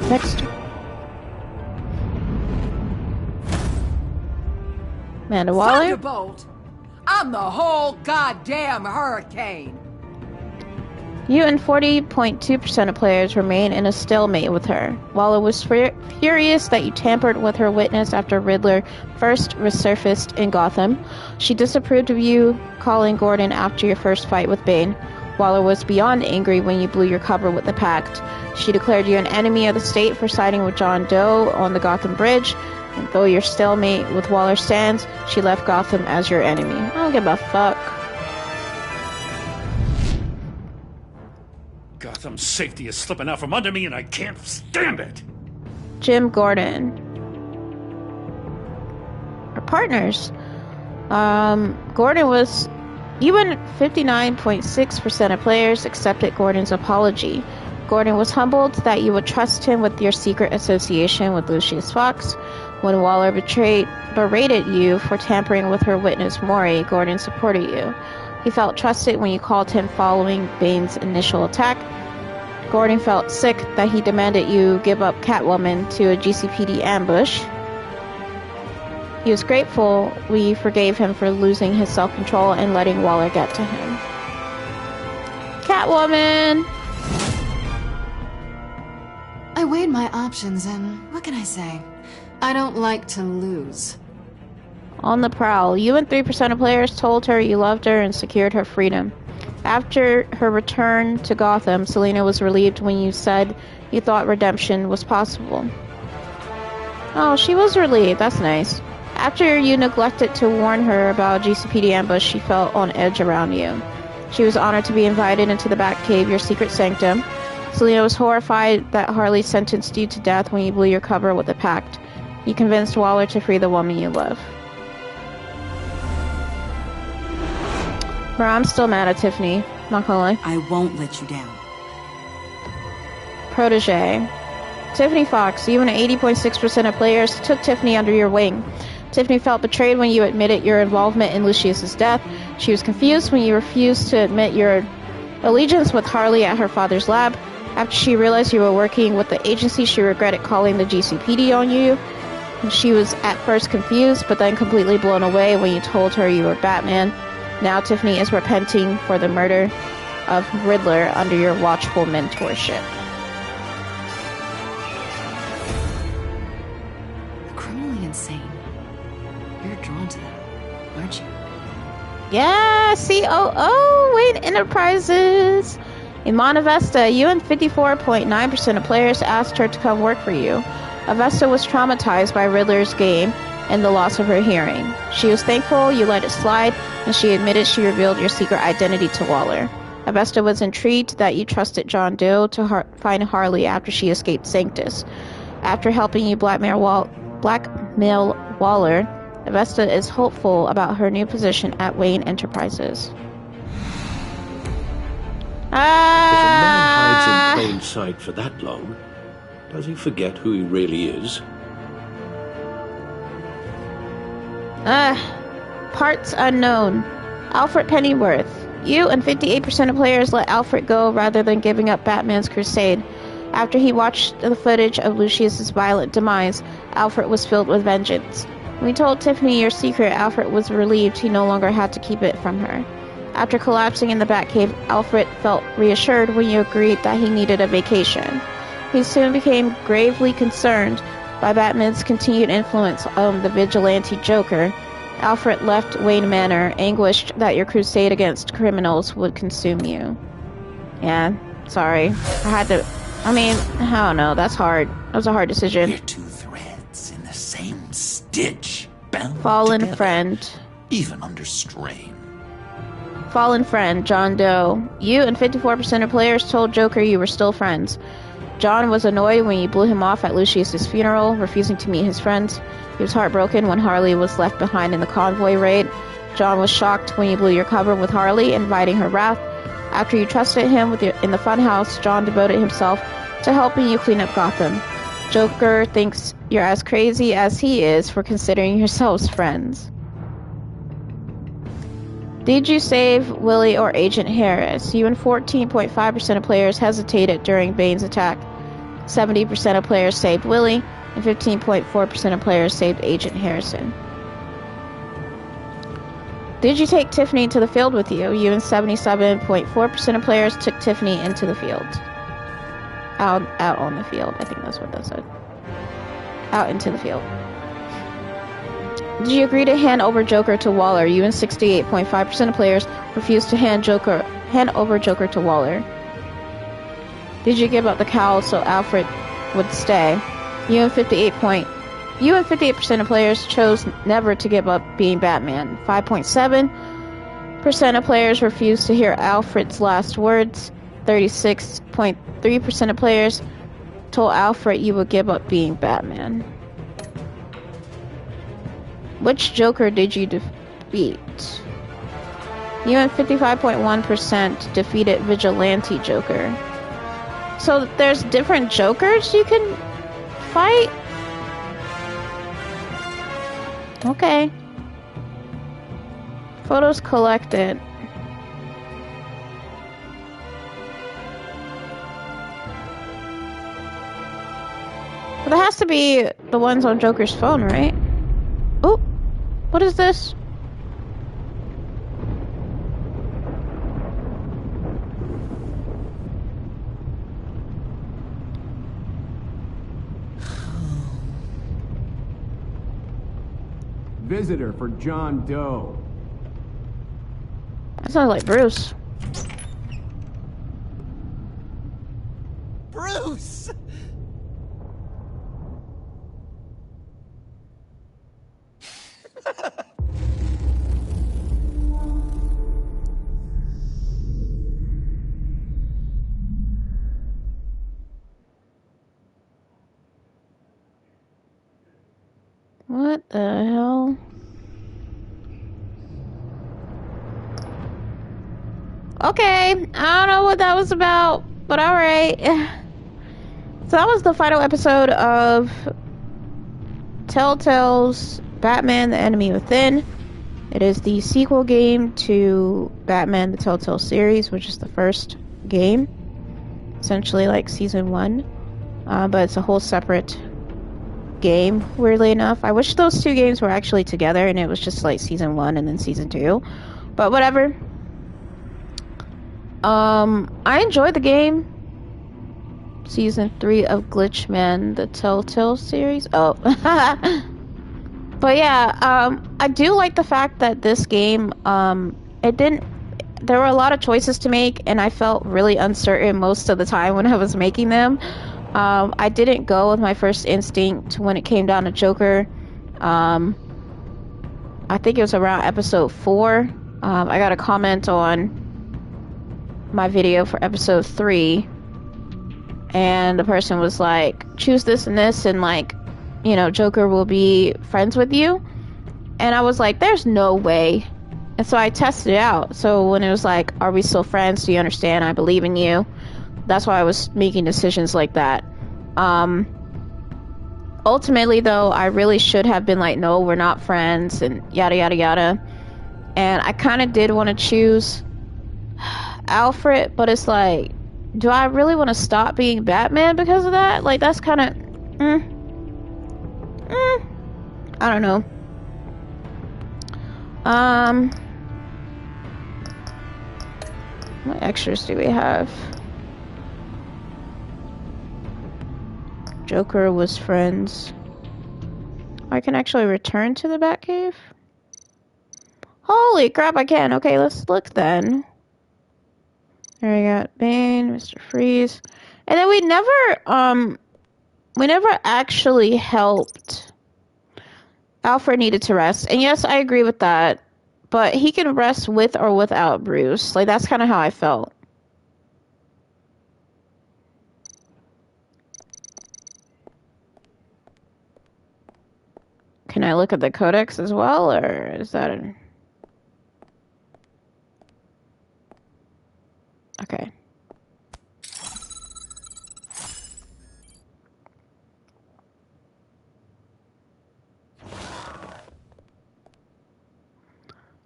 Next. Amanda Waller. Thunderbolt! I'm the whole goddamn hurricane! You and 40.2% of players remain in a stalemate with her. Waller was furious that you tampered with her witness after Riddler first resurfaced in Gotham. She disapproved of you calling Gordon after your first fight with Bane. Waller was beyond angry when you blew your cover with the Pact. She declared you an enemy of the state for siding with John Doe on the Gotham Bridge. And though your stalemate with Waller stands, she left Gotham as your enemy. I don't give a fuck. Gotham's safety is slipping out from under me and I can't stand it! Jim Gordon. Our partners. Gordon was... You and 59.6% of players accepted Gordon's apology. Gordon was humbled that you would trust him with your secret association with Lucius Fox. When Waller berated you for tampering with her witness Maury, Gordon supported you. He felt trusted when you called him following Bane's initial attack. Gordon felt sick that he demanded you give up Catwoman to a GCPD ambush. He was grateful we forgave him for losing his self-control and letting Waller get to him. Catwoman! I weighed my options and what can I say? I don't like to lose. On the prowl, you and 3% of players told her you loved her and secured her freedom. After her return to Gotham, Selina was relieved when you said you thought redemption was possible. Oh, she was relieved. That's nice. After you neglected to warn her about GCPD ambush, she felt on edge around you. She was honored to be invited into the Batcave, your secret sanctum. Selina was horrified that Harley sentenced you to death when you blew your cover with the Pact. You convinced Waller to free the woman you love. Bro, I'm still mad at Tiffany. Not gonna lie. I won't let you down. Protege. Tiffany Fox, you and 80.6% of players took Tiffany under your wing. Tiffany felt betrayed when you admitted your involvement in Lucius's death. She was confused when you refused to admit your allegiance with Harley at her father's lab. After she realized you were working with the agency, she regretted calling the GCPD on you. She was at first confused, but then completely blown away when you told her you were Batman. Now Tiffany is repenting for the murder of Riddler under your watchful mentorship. Criminally insane. You're drawn to them, aren't you? Yeah, COO, Wayne Enterprises. Imana Vesta, you and 54.9% of players asked her to come work for you. Avesta was traumatized by Riddler's game and the loss of her hearing. She was thankful you let it slide, and she admitted she revealed your secret identity to Waller. Avesta was intrigued that you trusted John Doe to find Harley after she escaped Sanctus. After helping you blackmail Waller, Avesta is hopeful about her new position at Wayne Enterprises. If a man hides in plain sight for that long, does he forget who he really is? Parts unknown. Alfred Pennyworth. You and 58% of players let Alfred go rather than giving up Batman's crusade. After he watched the footage of Lucius's violent demise, Alfred was filled with vengeance. When you told Tiffany your secret, Alfred was relieved he no longer had to keep it from her. After collapsing in the Batcave, Alfred felt reassured when you agreed that he needed a vacation. He soon became gravely concerned by Batman's continued influence on the vigilante Joker. Alfred left Wayne Manor, anguished that your crusade against criminals would consume you. Yeah, sorry. I had to... I mean, I don't know. That's hard. That was a hard decision. We're two threads in the same stitch, bound Fallen together, friend. even under strain. Fallen friend, John Doe. You and 54% of players told Joker you were still friends. John was annoyed when you blew him off at Lucius's funeral, refusing to meet his friends. He was heartbroken when Harley was left behind in the convoy raid. John was shocked when you blew your cover with Harley, inviting her wrath. After you trusted him in the funhouse, John devoted himself to helping you clean up Gotham. Joker thinks you're as crazy as he is for considering yourselves friends. Did you save Willie or Agent Harris? You and 14.5% of players hesitated during Bane's attack. 70% of players saved Willie, and 15.4% of players saved Agent Harrison. Did you take Tiffany to the field with you? You and 77.4% of players took Tiffany into the field. Out on the field. I think that's what that said. Out into the field. Did you agree to hand over Joker to Waller? You and 68.5% of players refused to hand over Joker to Waller. Did you give up the cowl so Alfred would stay? You and 58% of players chose never to give up being Batman. 5.7% of players refused to hear Alfred's last words. 36.3% of players told Alfred you would give up being Batman. Which Joker did you defeat? You and 55.1% defeated Vigilante Joker. So there's different Jokers you can fight? Okay. Photos collected. But that has to be the ones on Joker's phone, right? Oh, what is this? Visitor for John Doe. That sounds like Bruce. Bruce! What the hell? Okay, I don't know what that was about, but alright. So that was the final episode of Telltale's Batman: The Enemy Within. It is the sequel game to Batman: The Telltale series, which is the first game. Essentially like Season 1. But it's a whole separate game, weirdly enough. I wish those two games were actually together and it was just like Season 1 and then Season 2. But whatever. I enjoyed the game. Season 3 of Glitchman, the Telltale series. Oh. But yeah, I do like the fact that this game, there were a lot of choices to make and I felt really uncertain most of the time when I was making them. I didn't go with my first instinct when it came down to Joker. I think it was around episode 4. I got a comment on my video for episode 3. And the person was like, choose this and this and like, you know, Joker will be friends with you. And I was like, there's no way. And so I tested it out. So when it was like, are we still friends? Do you understand? I believe in you. That's why I was making decisions like that. Ultimately, though, I really should have been like, no, we're not friends, and yada, yada, yada. And I kind of did want to choose Alfred, but it's like, do I really want to stop being Batman because of that? Like, that's kind of... I don't know. What extras do we have? Joker was friends. I can actually return to the Batcave? Holy crap, I can. Okay, let's look then. There we got Bane, Mr. Freeze. And then we never actually helped. Alfred needed to rest. And yes, I agree with that. But he can rest with or without Bruce. Like, that's kind of how I felt. Can I look at the codex as well, or is that an... Okay.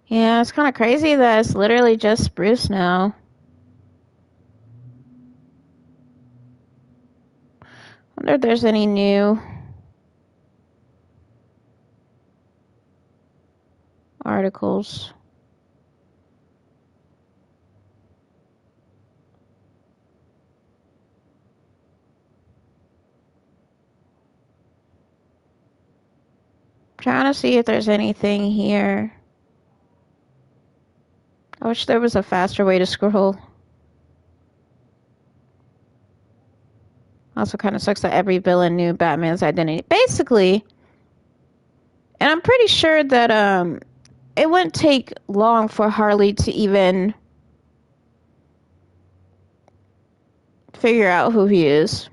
Yeah, it's kind of crazy that it's literally just Bruce now. Wonder if there's any new articles. Trying to see if there's anything here. I wish there was a faster way to scroll. Also kind of sucks that every villain knew Batman's identity. Basically, and I'm pretty sure that it wouldn't take long for Harley to even figure out who he is.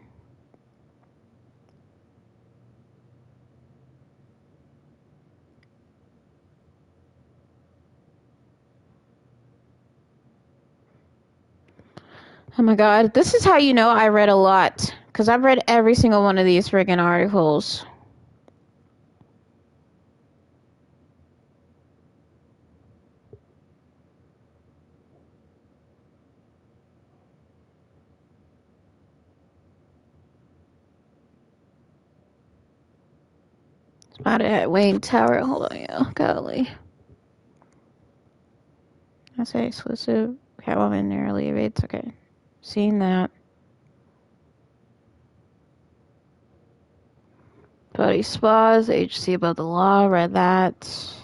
Oh my god, this is how you know I read a lot. Because I've read every single one of these friggin' articles. Spotted at Wayne Tower. Hold on, yeah. Golly. I say exclusive. Catwoman narrowly evades. Okay. Seen that. Buddy Spas, agency above the law, read that.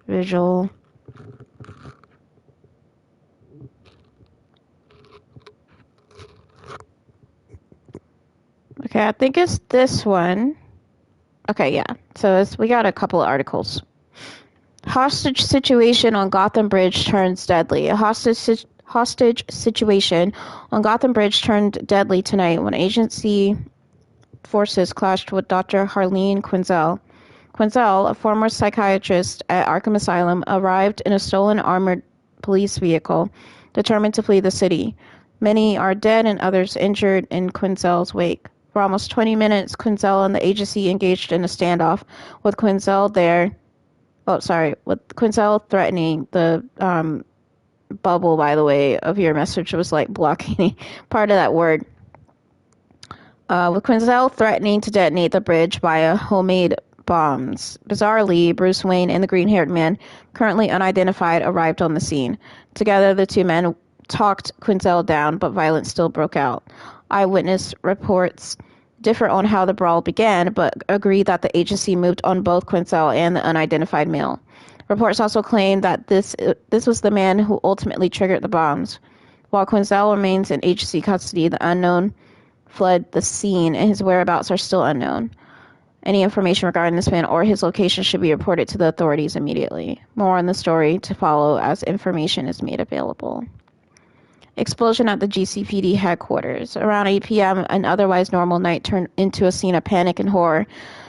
Visual. Okay, I think it's this one. Okay, yeah. So we got a couple of articles. Hostage situation on Gotham Bridge turns deadly. A hostage situation on Gotham Bridge turned deadly tonight when agency forces clashed with Dr. Harleen Quinzel. Quinzel, a former psychiatrist at Arkham Asylum, arrived in a stolen armored police vehicle, determined to flee the city. Many are dead and others injured in Quinzel's wake. For almost 20 minutes, Quinzel and the agency engaged in a standoff, with Quinzel threatening the bubble, by the way, of your message was like blocking part of that word. With Quinzel threatening to detonate the bridge via homemade bombs. Bizarrely, Bruce Wayne and the green-haired man, currently unidentified, arrived on the scene. Together, the two men talked Quinzel down, but violence still broke out. Eyewitness reports differ on how the brawl began, but agree that the agency moved on both Quinzel and the unidentified male. Reports also claim that this was the man who ultimately triggered the bombs. While Quinzel remains in agency custody, the unknown fled the scene, and his whereabouts are still unknown. Any information regarding this man or his location should be reported to the authorities immediately. More on the story to follow as information is made available. Explosion at the GCPD headquarters. Around 8 p.m., an otherwise normal night turned into a scene of panic and horror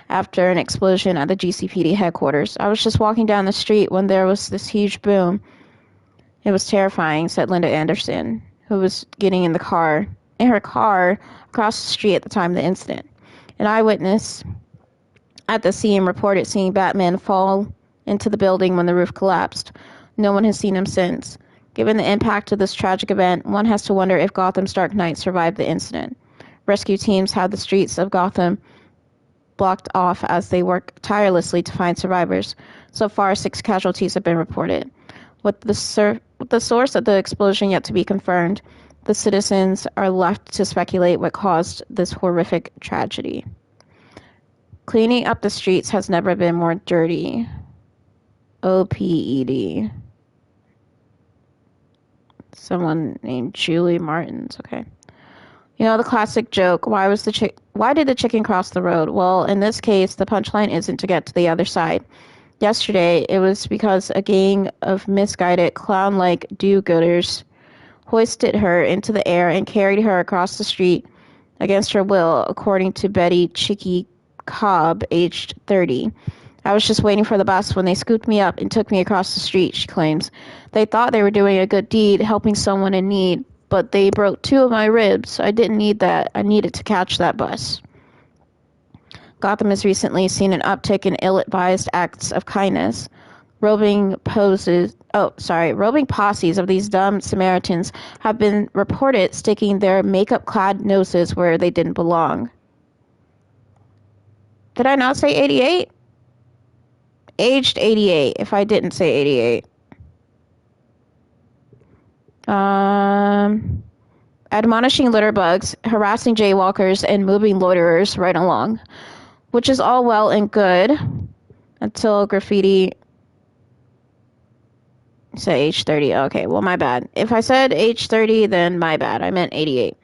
after an explosion at the GCPD headquarters. I was just walking down the street when there was this huge boom. It was terrifying, said Linda Anderson, who was getting in her car across the street at the time of the incident. An eyewitness at the scene reported seeing Batman fall into the building when the roof collapsed. No one has seen him since. Given the impact of this tragic event, one has to wonder if Gotham's Dark Knight survived the incident. Rescue teams had the streets of Gotham blocked off as they work tirelessly to find survivors. So far, 6 casualties have been reported. With the source of the explosion yet to be confirmed, the citizens are left to speculate what caused this horrific tragedy. Cleaning up the streets has never been more dirty. OPED. Someone named Julie Martins. Okay. You know the classic joke, why did the chicken cross the road? Well, in this case, the punchline isn't to get to the other side. Yesterday, it was because a gang of misguided clown-like do-gooders hoisted her into the air and carried her across the street against her will, according to Betty Chicky Cobb, aged 30. I was just waiting for the bus when they scooped me up and took me across the street, she claims. They thought they were doing a good deed, helping someone in need, but they broke 2 of my ribs. I didn't need that. I needed to catch that bus. Gotham has recently seen an uptick in ill-advised acts of kindness. Roving posses of these dumb Samaritans have been reported sticking their makeup-clad noses where they didn't belong. Did I not say 88? Aged 88, if I didn't say 88. Admonishing litterbugs, harassing jaywalkers, and moving loiterers right along. Which is all well and good until graffiti... Say age 30. Okay, well, my bad. If I said age 30, then my bad. I meant 88.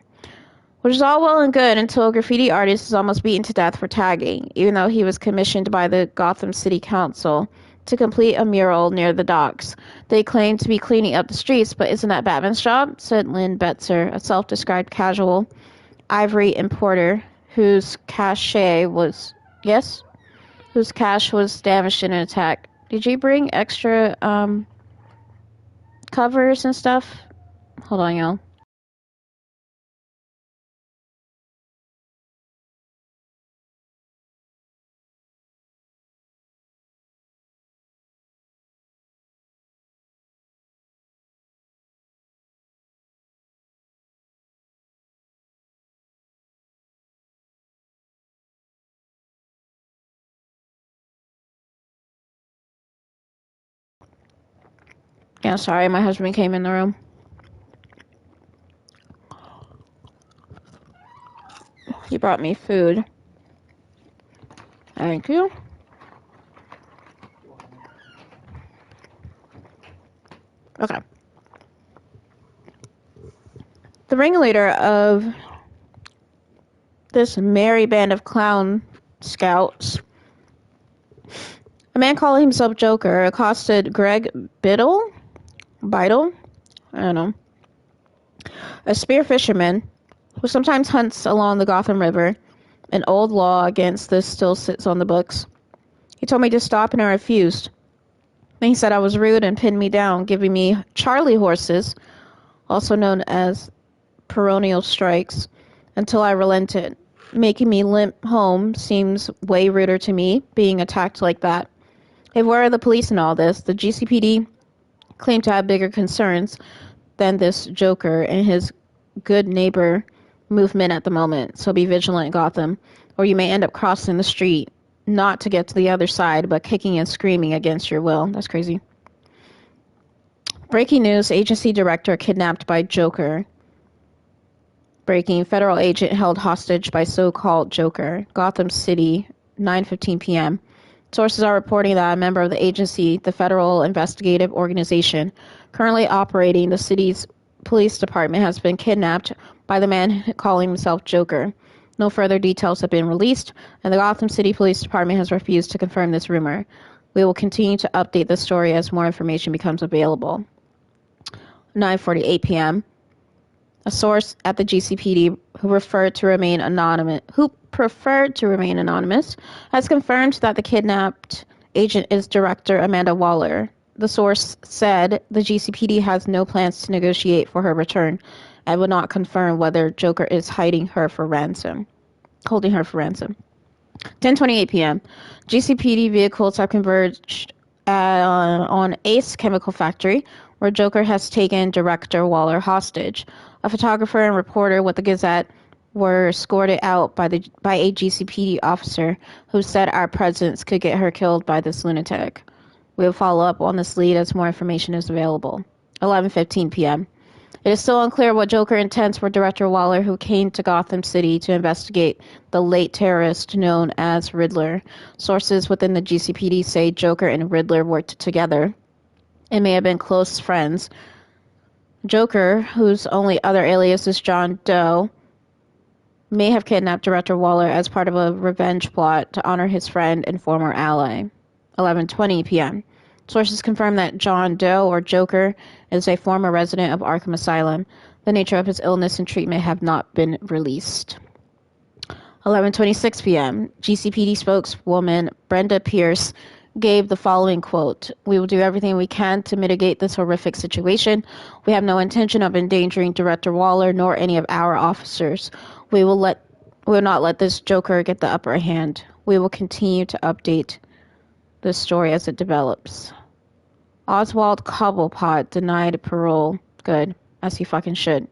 Which is all well and good until a graffiti artist is almost beaten to death for tagging, even though he was commissioned by the Gotham City Council to complete a mural near the docks. They claim to be cleaning up the streets, but isn't that Batman's job? Said Lynn Betzer, a self-described casual ivory importer whose cash was damaged in an attack. Did you bring extra covers and stuff? Hold on, y'all. Yeah, sorry, my husband came in the room. He brought me food. Thank you. Okay. The ringleader of this merry band of clown scouts, a man calling himself Joker, accosted Greg Biddle, I don't know, a spear fisherman who sometimes hunts along the Gotham River. An old law against this still sits on the books. He told me to stop and I refused. Then he said I was rude and pinned me down, giving me Charlie horses, also known as peroneal strikes, until I relented. Making me limp home seems way ruder to me, being attacked like that. If where are the police in all this? The GCPD claim to have bigger concerns than this Joker and his good neighbor movement at the moment, so be vigilant, Gotham, or you may end up crossing the street, not to get to the other side, but kicking and screaming against your will. That's crazy. Breaking news, agency director kidnapped by Joker. Breaking, federal agent held hostage by so-called Joker. Gotham City, 9:15 p.m. Sources are reporting that a member of the agency, the Federal Investigative Organization, currently operating the city's police department, has been kidnapped by the man calling himself Joker. No further details have been released, and the Gotham City Police Department has refused to confirm this rumor. We will continue to update the story as more information becomes available. 9:48 p.m. A source at the GCPD who preferred to remain anonymous, has confirmed that the kidnapped agent is Director Amanda Waller. The source said the GCPD has no plans to negotiate for her return and would not confirm whether Joker is holding her for ransom. 10:28 p.m. GCPD vehicles have converged on Ace Chemical Factory, where Joker has taken Director Waller hostage. A photographer and reporter with the Gazette were escorted out by a GCPD officer who said our presence could get her killed by this lunatic. We will follow up on this lead as more information is available. 11:15 p.m. It is still unclear what Joker intends for Director Waller, who came to Gotham City to investigate the late terrorist known as Riddler. Sources within the GCPD say Joker and Riddler worked together and may have been close friends. Joker, whose only other alias is John Doe, may have kidnapped Director Waller as part of a revenge plot to honor his friend and former ally. 11:20 p.m. Sources confirm that John Doe, or Joker, is a former resident of Arkham Asylum. The nature of his illness and treatment have not been released. 11:26 p.m. GCPD spokeswoman Brenda Pierce gave the following quote: "We will do everything we can to mitigate this horrific situation. We have no intention of endangering Director Waller nor any of our officers. We will not let this Joker get the upper hand. We will continue to update this story as it develops." Oswald Cobblepot denied parole. Good, as he fucking should.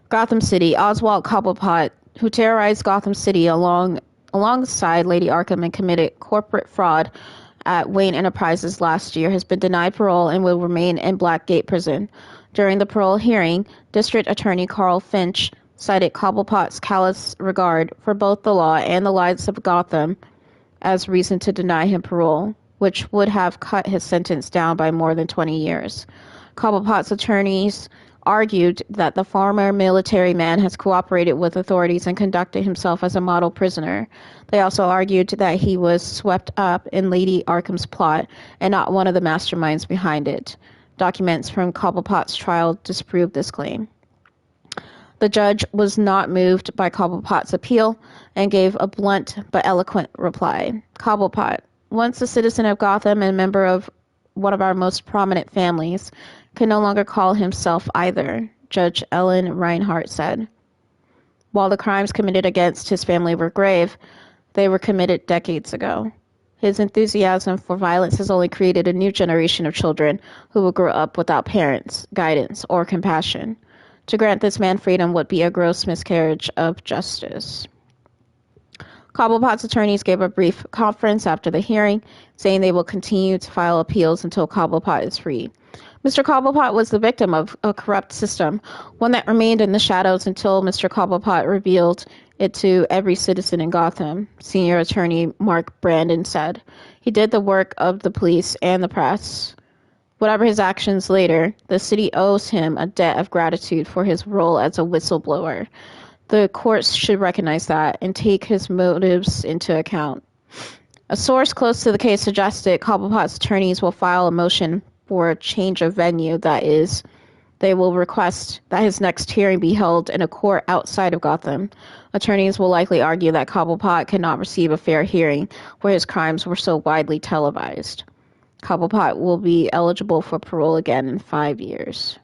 Gotham City. Oswald Cobblepot, who terrorized Gotham City alongside Lady Arkham and committed corporate fraud at Wayne Enterprises last year, has been denied parole and will remain in Blackgate Prison. During the parole hearing, District Attorney Carl Finch cited Cobblepot's callous regard for both the law and the lives of Gotham as reason to deny him parole, which would have cut his sentence down by more than 20 years. Cobblepot's attorneys argued that the former military man has cooperated with authorities and conducted himself as a model prisoner. They also argued that he was swept up in Lady Arkham's plot and not one of the masterminds behind it. Documents from Cobblepot's trial disproved this claim. The judge was not moved by Cobblepot's appeal and gave a blunt but eloquent reply. Cobblepot, once a citizen of Gotham and member of one of our most prominent families, can no longer call himself either, Judge Ellen Reinhardt said. While the crimes committed against his family were grave, they were committed decades ago. His enthusiasm for violence has only created a new generation of children who will grow up without parents, guidance, or compassion. To grant this man freedom would be a gross miscarriage of justice. Cobblepot's attorneys gave a brief conference after the hearing, saying they will continue to file appeals until Cobblepot is free. Mr. Cobblepot was the victim of a corrupt system, one that remained in the shadows until Mr. Cobblepot revealed it to every citizen in Gotham, Senior Attorney Mark Brandon said. He did the work of the police and the press. Whatever his actions later, the city owes him a debt of gratitude for his role as a whistleblower. The courts should recognize that and take his motives into account. A source close to the case suggested Cobblepot's attorneys will file a motion for a change of venue, that is, they will request that his next hearing be held in a court outside of Gotham. Attorneys will likely argue that Cobblepot cannot receive a fair hearing where his crimes were so widely televised. Cobblepot will be eligible for parole again in 5 years.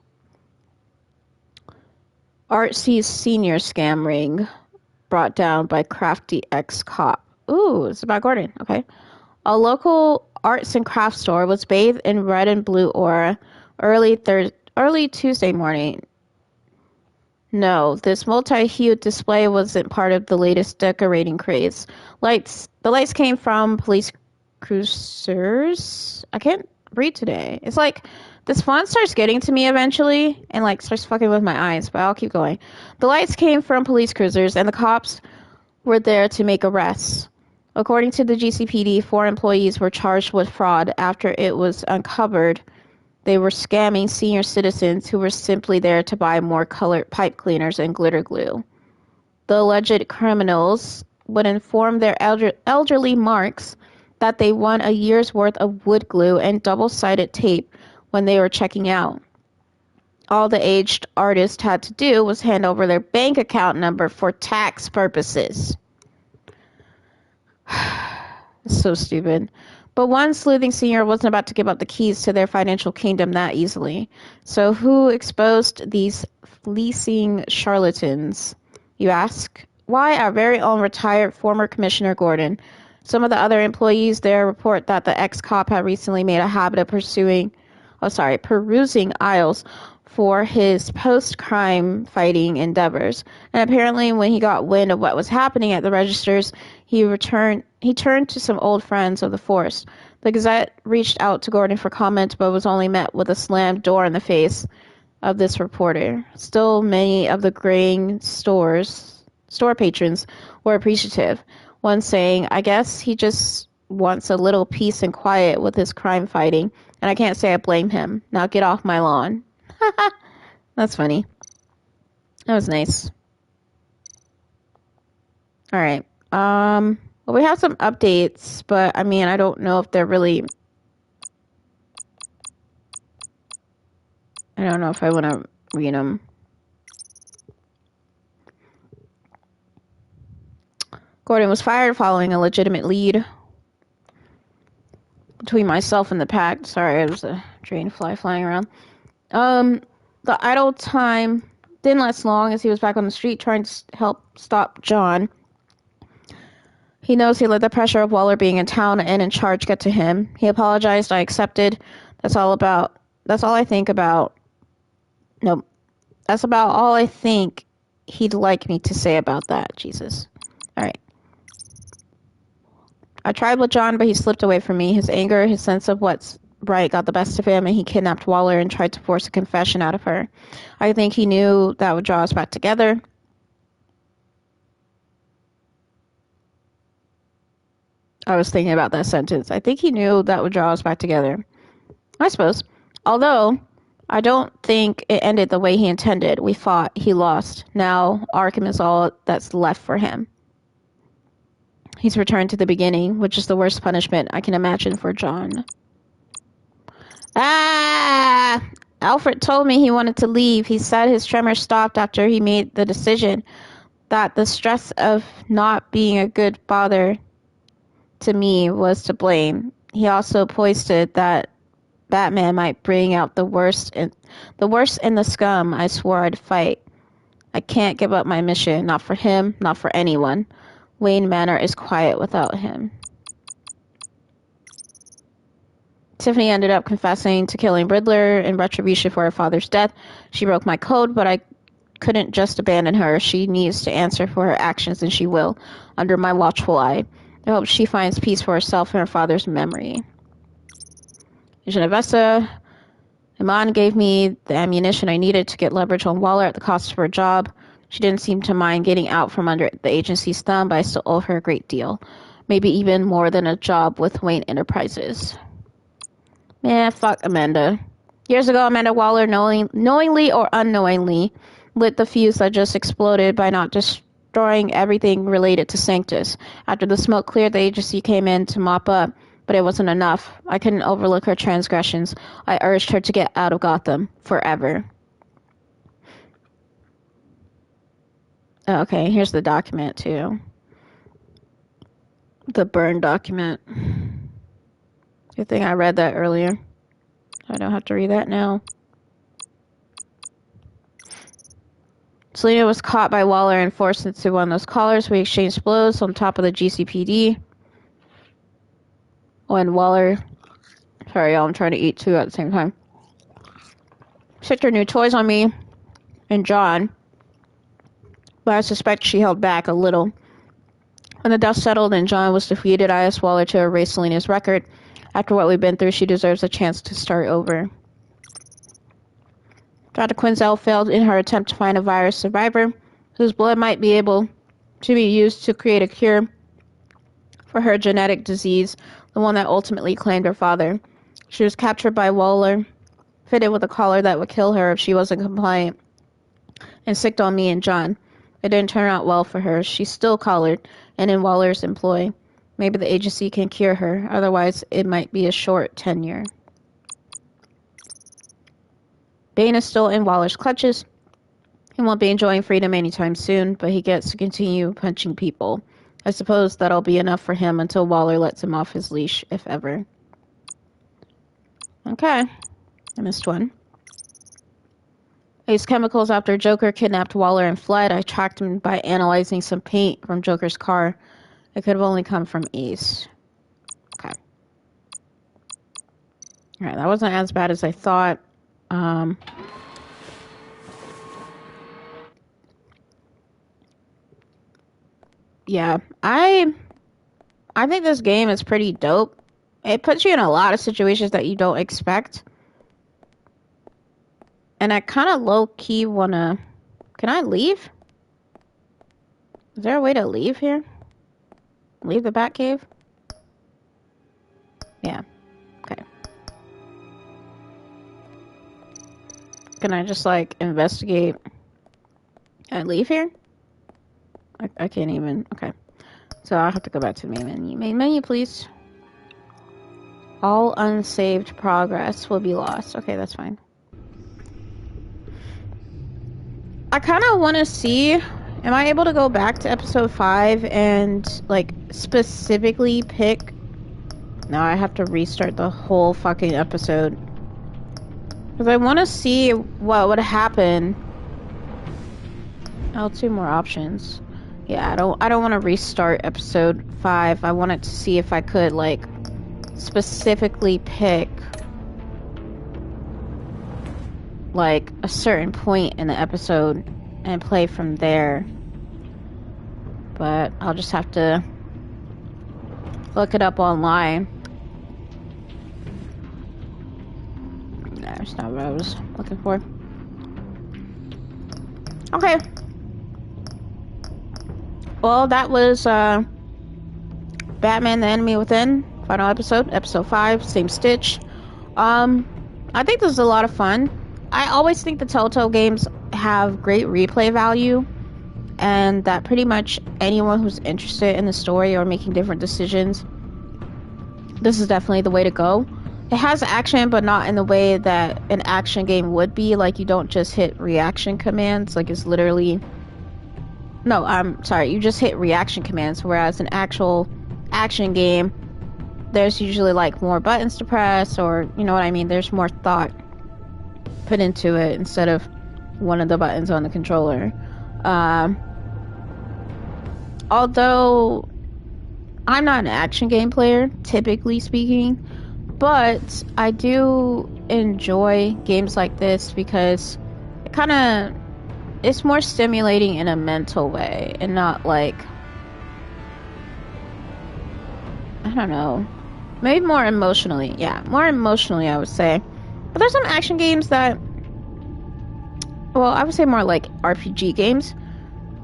Artsy's senior scam ring brought down by crafty ex-cop. Ooh, it's about Gordon. Okay. A local arts and crafts store was bathed in red and blue aura early Tuesday morning. No, this multi-hued display wasn't part of the latest decorating craze. The lights came from police cruisers. I can't read today. It's like this font starts getting to me eventually and like starts fucking with my eyes, but I'll keep going. The lights came from police cruisers and the cops were there to make arrests. According to the GCPD, 4 employees were charged with fraud after it was uncovered they were scamming senior citizens who were simply there to buy more colored pipe cleaners and glitter glue. The alleged criminals would inform their elderly marks that they won a year's worth of wood glue and double-sided tape when they were checking out. All the aged artist had to do was hand over their bank account number for tax purposes. So stupid. But one sleuthing senior wasn't about to give up the keys to their financial kingdom that easily. So who exposed these fleecing charlatans, you ask? Why, our very own retired former Commissioner Gordon. Some of the other employees there report that the ex-cop had recently made a habit of perusing aisles for his post-crime fighting endeavors. And apparently when he got wind of what was happening at the registers, he turned to some old friends of the force. The Gazette reached out to Gordon for comment, but was only met with a slammed door in the face. of this reporter. Still, many of the graying store patrons were appreciative. One saying, "I guess he just wants a little peace and quiet with his crime fighting, and I can't say I blame him. Now get off my lawn." That's funny. That was nice. Alright. Well, we have some updates, but I mean, I don't know if they're really... I don't know if I want to read them. Gordon was fired following a legitimate lead between myself and the pack. Sorry, there's a dragonfly flying around. The idle time didn't last long as he was back on the street trying to help stop John. He knows he let the pressure of Waller being in town and in charge get to him. He apologized. I accepted. That's all I think about. No, that's about all I think he'd like me to say about that. Jesus. All right. I tried with John, but he slipped away from me. His anger, his sense of what's right got the best of him, and he kidnapped Waller and tried to force a confession out of her. I think he knew that would draw us back together. I was thinking about that sentence. I think he knew that would draw us back together. I suppose. Although, I don't think it ended the way he intended. We fought. He lost. Now, Arkham is all that's left for him. He's returned to the beginning, which is the worst punishment I can imagine for John. Alfred told me he wanted to leave. He said his tremor stopped after he made the decision that the stress of not being a good father to me was to blame. He also posted that Batman might bring out the worst in the scum I swore I'd fight. I can't give up my mission, not for him, not for anyone. Wayne Manor is quiet without him. Tiffany ended up confessing to killing Riddler in retribution for her father's death. She broke my code, but I couldn't just abandon her. She needs to answer for her actions, and she will, under my watchful eye. I hope she finds peace for herself and her father's memory. Agent Avesta, Iman gave me the ammunition I needed to get leverage on Waller at the cost of her job. She didn't seem to mind getting out from under the agency's thumb, but I still owe her a great deal. Maybe even more than a job with Wayne Enterprises. Man, fuck Amanda. Years ago, Amanda Waller knowingly or unknowingly lit the fuse that just exploded by not destroying everything related to Sanctus. After the smoke cleared, the agency came in to mop up, but it wasn't enough. I couldn't overlook her transgressions. I urged her to get out of Gotham forever. Okay, here's the document, too. The burn document. Good thing I read that earlier. I don't have to read that now. Selena was caught by Waller and forced into one of those collars. We exchanged blows on top of the GCPD. When Waller... Sorry, y'all, I'm trying to eat two at the same time. Sicked her new toys on me and John. But I suspect she held back a little. When the dust settled and John was defeated, I asked Waller to erase Selena's record. After what we've been through, she deserves a chance to start over. Dr. Quinzel failed in her attempt to find a virus survivor whose blood might be able to be used to create a cure for her genetic disease, the one that ultimately claimed her father. She was captured by Waller, fitted with a collar that would kill her if she wasn't compliant, and sicked on me and John. It didn't turn out well for her. She's still collared and in Waller's employ. Maybe the agency can cure her. Otherwise, it might be a short tenure. Bane is still in Waller's clutches. He won't be enjoying freedom anytime soon, but he gets to continue punching people. I suppose that'll be enough for him until Waller lets him off his leash, if ever. Okay. I missed one. I used chemicals after Joker kidnapped Waller and fled. I tracked him by analyzing some paint from Joker's car. It could have only come from Ace. Okay. Alright, that wasn't as bad as I thought. Yeah, I think this game is pretty dope. It puts you in a lot of situations that you don't expect. And I kind of low-key wanna... Can I leave? Is there a way to leave here? Leave the Batcave? Yeah. Okay. Can I just, like, investigate and leave here? I can't even... Okay. So I'll have to go back to the main menu. Main menu, please. All unsaved progress will be lost. Okay, that's fine. I kind of want to see... Am I able to go back to episode 5 and, like, specifically pick... No, I have to restart the whole fucking episode. Because I want to see what would happen. Oh, 2 more options. Yeah, I don't want to restart episode 5. I wanted to see if I could, like, specifically pick, like, a certain point in the episode and play from there. But I'll just have to look it up online. No, that's not what I was looking for. Okay. Well, that was Batman the Enemy Within, final episode, episode 5, same stitch. I think this is a lot of fun. I always think the Telltale games have great replay value, and that pretty much anyone who's interested in the story or making different decisions, this is definitely the way to go. It has action, but not in the way that an action game would be. Like, you don't just hit reaction commands. Like, it's literally... No, I'm sorry. You just hit reaction commands, whereas an actual action game, there's usually, like, more buttons to press, or, you know what I mean? There's more thought put into it instead of one of the buttons on the controller. Although I'm not an action game player, typically speaking, but I do enjoy games like this because it kind of, it's more stimulating in a mental way and not like, I don't know, maybe more emotionally. Yeah, more emotionally, I would say. But there's some action games that, well, I would say more like RPG games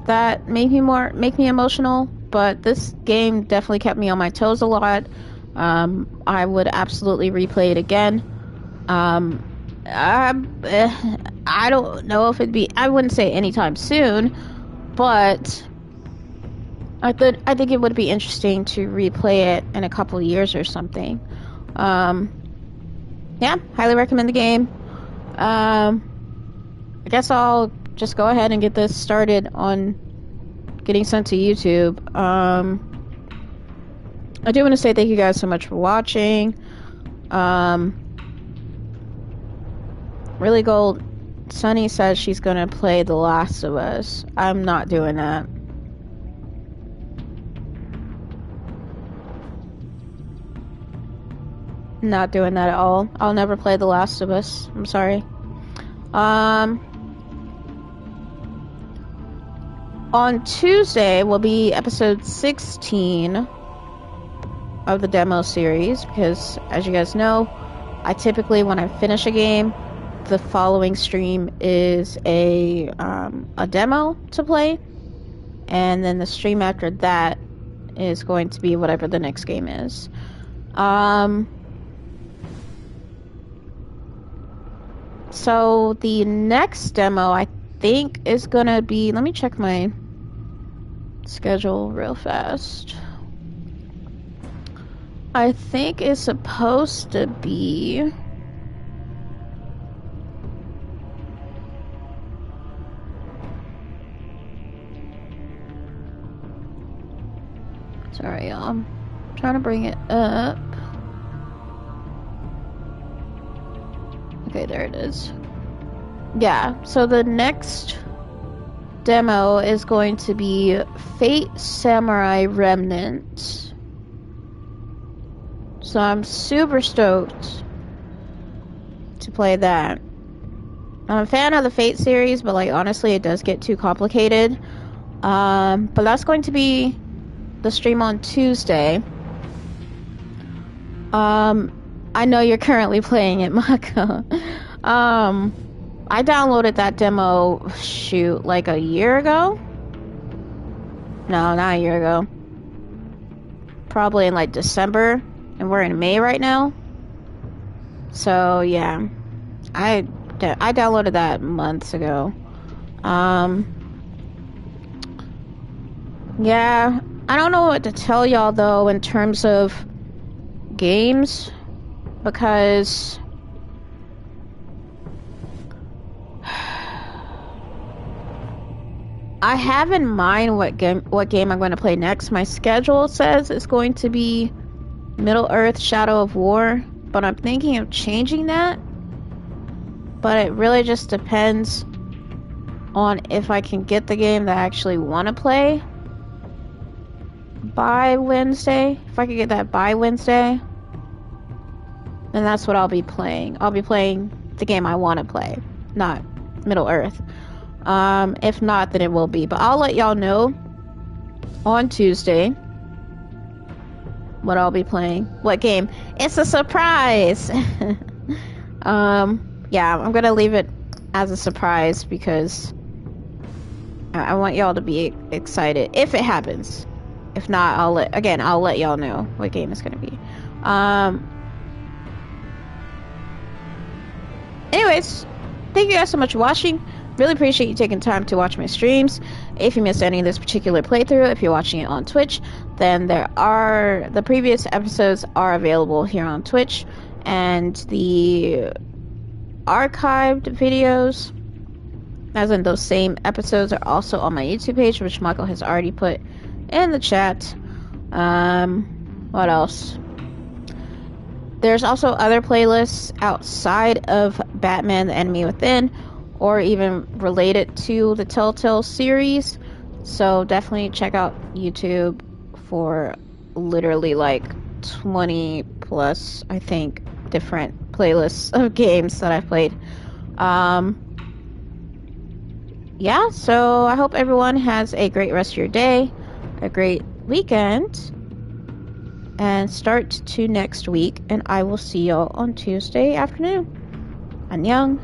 that make me emotional, but this game definitely kept me on my toes a lot. I would absolutely replay it again. I don't know if it'd be, I wouldn't say anytime soon, but I think it would be interesting to replay it in a couple years or something. Yeah, highly recommend the game. I guess I'll just go ahead and get this started on getting sent to YouTube. I do want to say thank you guys so much for watching. Really Gold Sunny says she's gonna play The Last of Us. I'm not doing that. Not doing that at all. I'll never play The Last of Us. I'm sorry. On Tuesday will be episode 16 of the demo series, because as you guys know, I typically, when I finish a game, the following stream is a demo to play, and then the stream after that is going to be whatever the next game is. So the next demo, I think, is gonna be, let me check my schedule real fast. I think it's supposed to be sorry, y'all. I'm trying to bring it up. Okay, there it is. Yeah, so the next demo is going to be Fate Samurai Remnant. So I'm super stoked to play that. I'm a fan of the Fate series, but like honestly it does get too complicated. But that's going to be the stream on Tuesday. I know you're currently playing it, Mako. I downloaded that demo, shoot, like a year ago? No, not a year ago. Probably in like December, and we're in May right now. So yeah, I downloaded that months ago. Yeah, I don't know what to tell y'all though in terms of games, because I have in mind what game I'm going to play next. My schedule says it's going to be Middle-earth: Shadow of War, but I'm thinking of changing that. But it really just depends on if I can get the game that I actually want to play by Wednesday. If I could get that by Wednesday, then that's what I'll be playing. I'll be playing the game I want to play, not Middle-earth. If not, then it will be. But I'll let y'all know on Tuesday what I'll be playing. What game. It's a surprise! Yeah, I'm gonna leave it as a surprise because I want y'all to be excited if it happens. If not, I'll let y'all know what game it's gonna be. Anyways, thank you guys so much for watching. Really appreciate you taking time to watch my streams. If you missed any of this particular playthrough, if you're watching it on Twitch, then the previous episodes are available here on Twitch, and the archived videos, as in those same episodes, are also on my YouTube page, which Michael has already put in the chat. What else? There's also other playlists outside of Batman: The Enemy Within, or even related to the Telltale series. So definitely check out YouTube for literally like 20 plus, I think, different playlists of games that I've played. Yeah, so I hope everyone has a great rest of your day, a great weekend, and start to next week, and I will see y'all on Tuesday afternoon. Annyeong.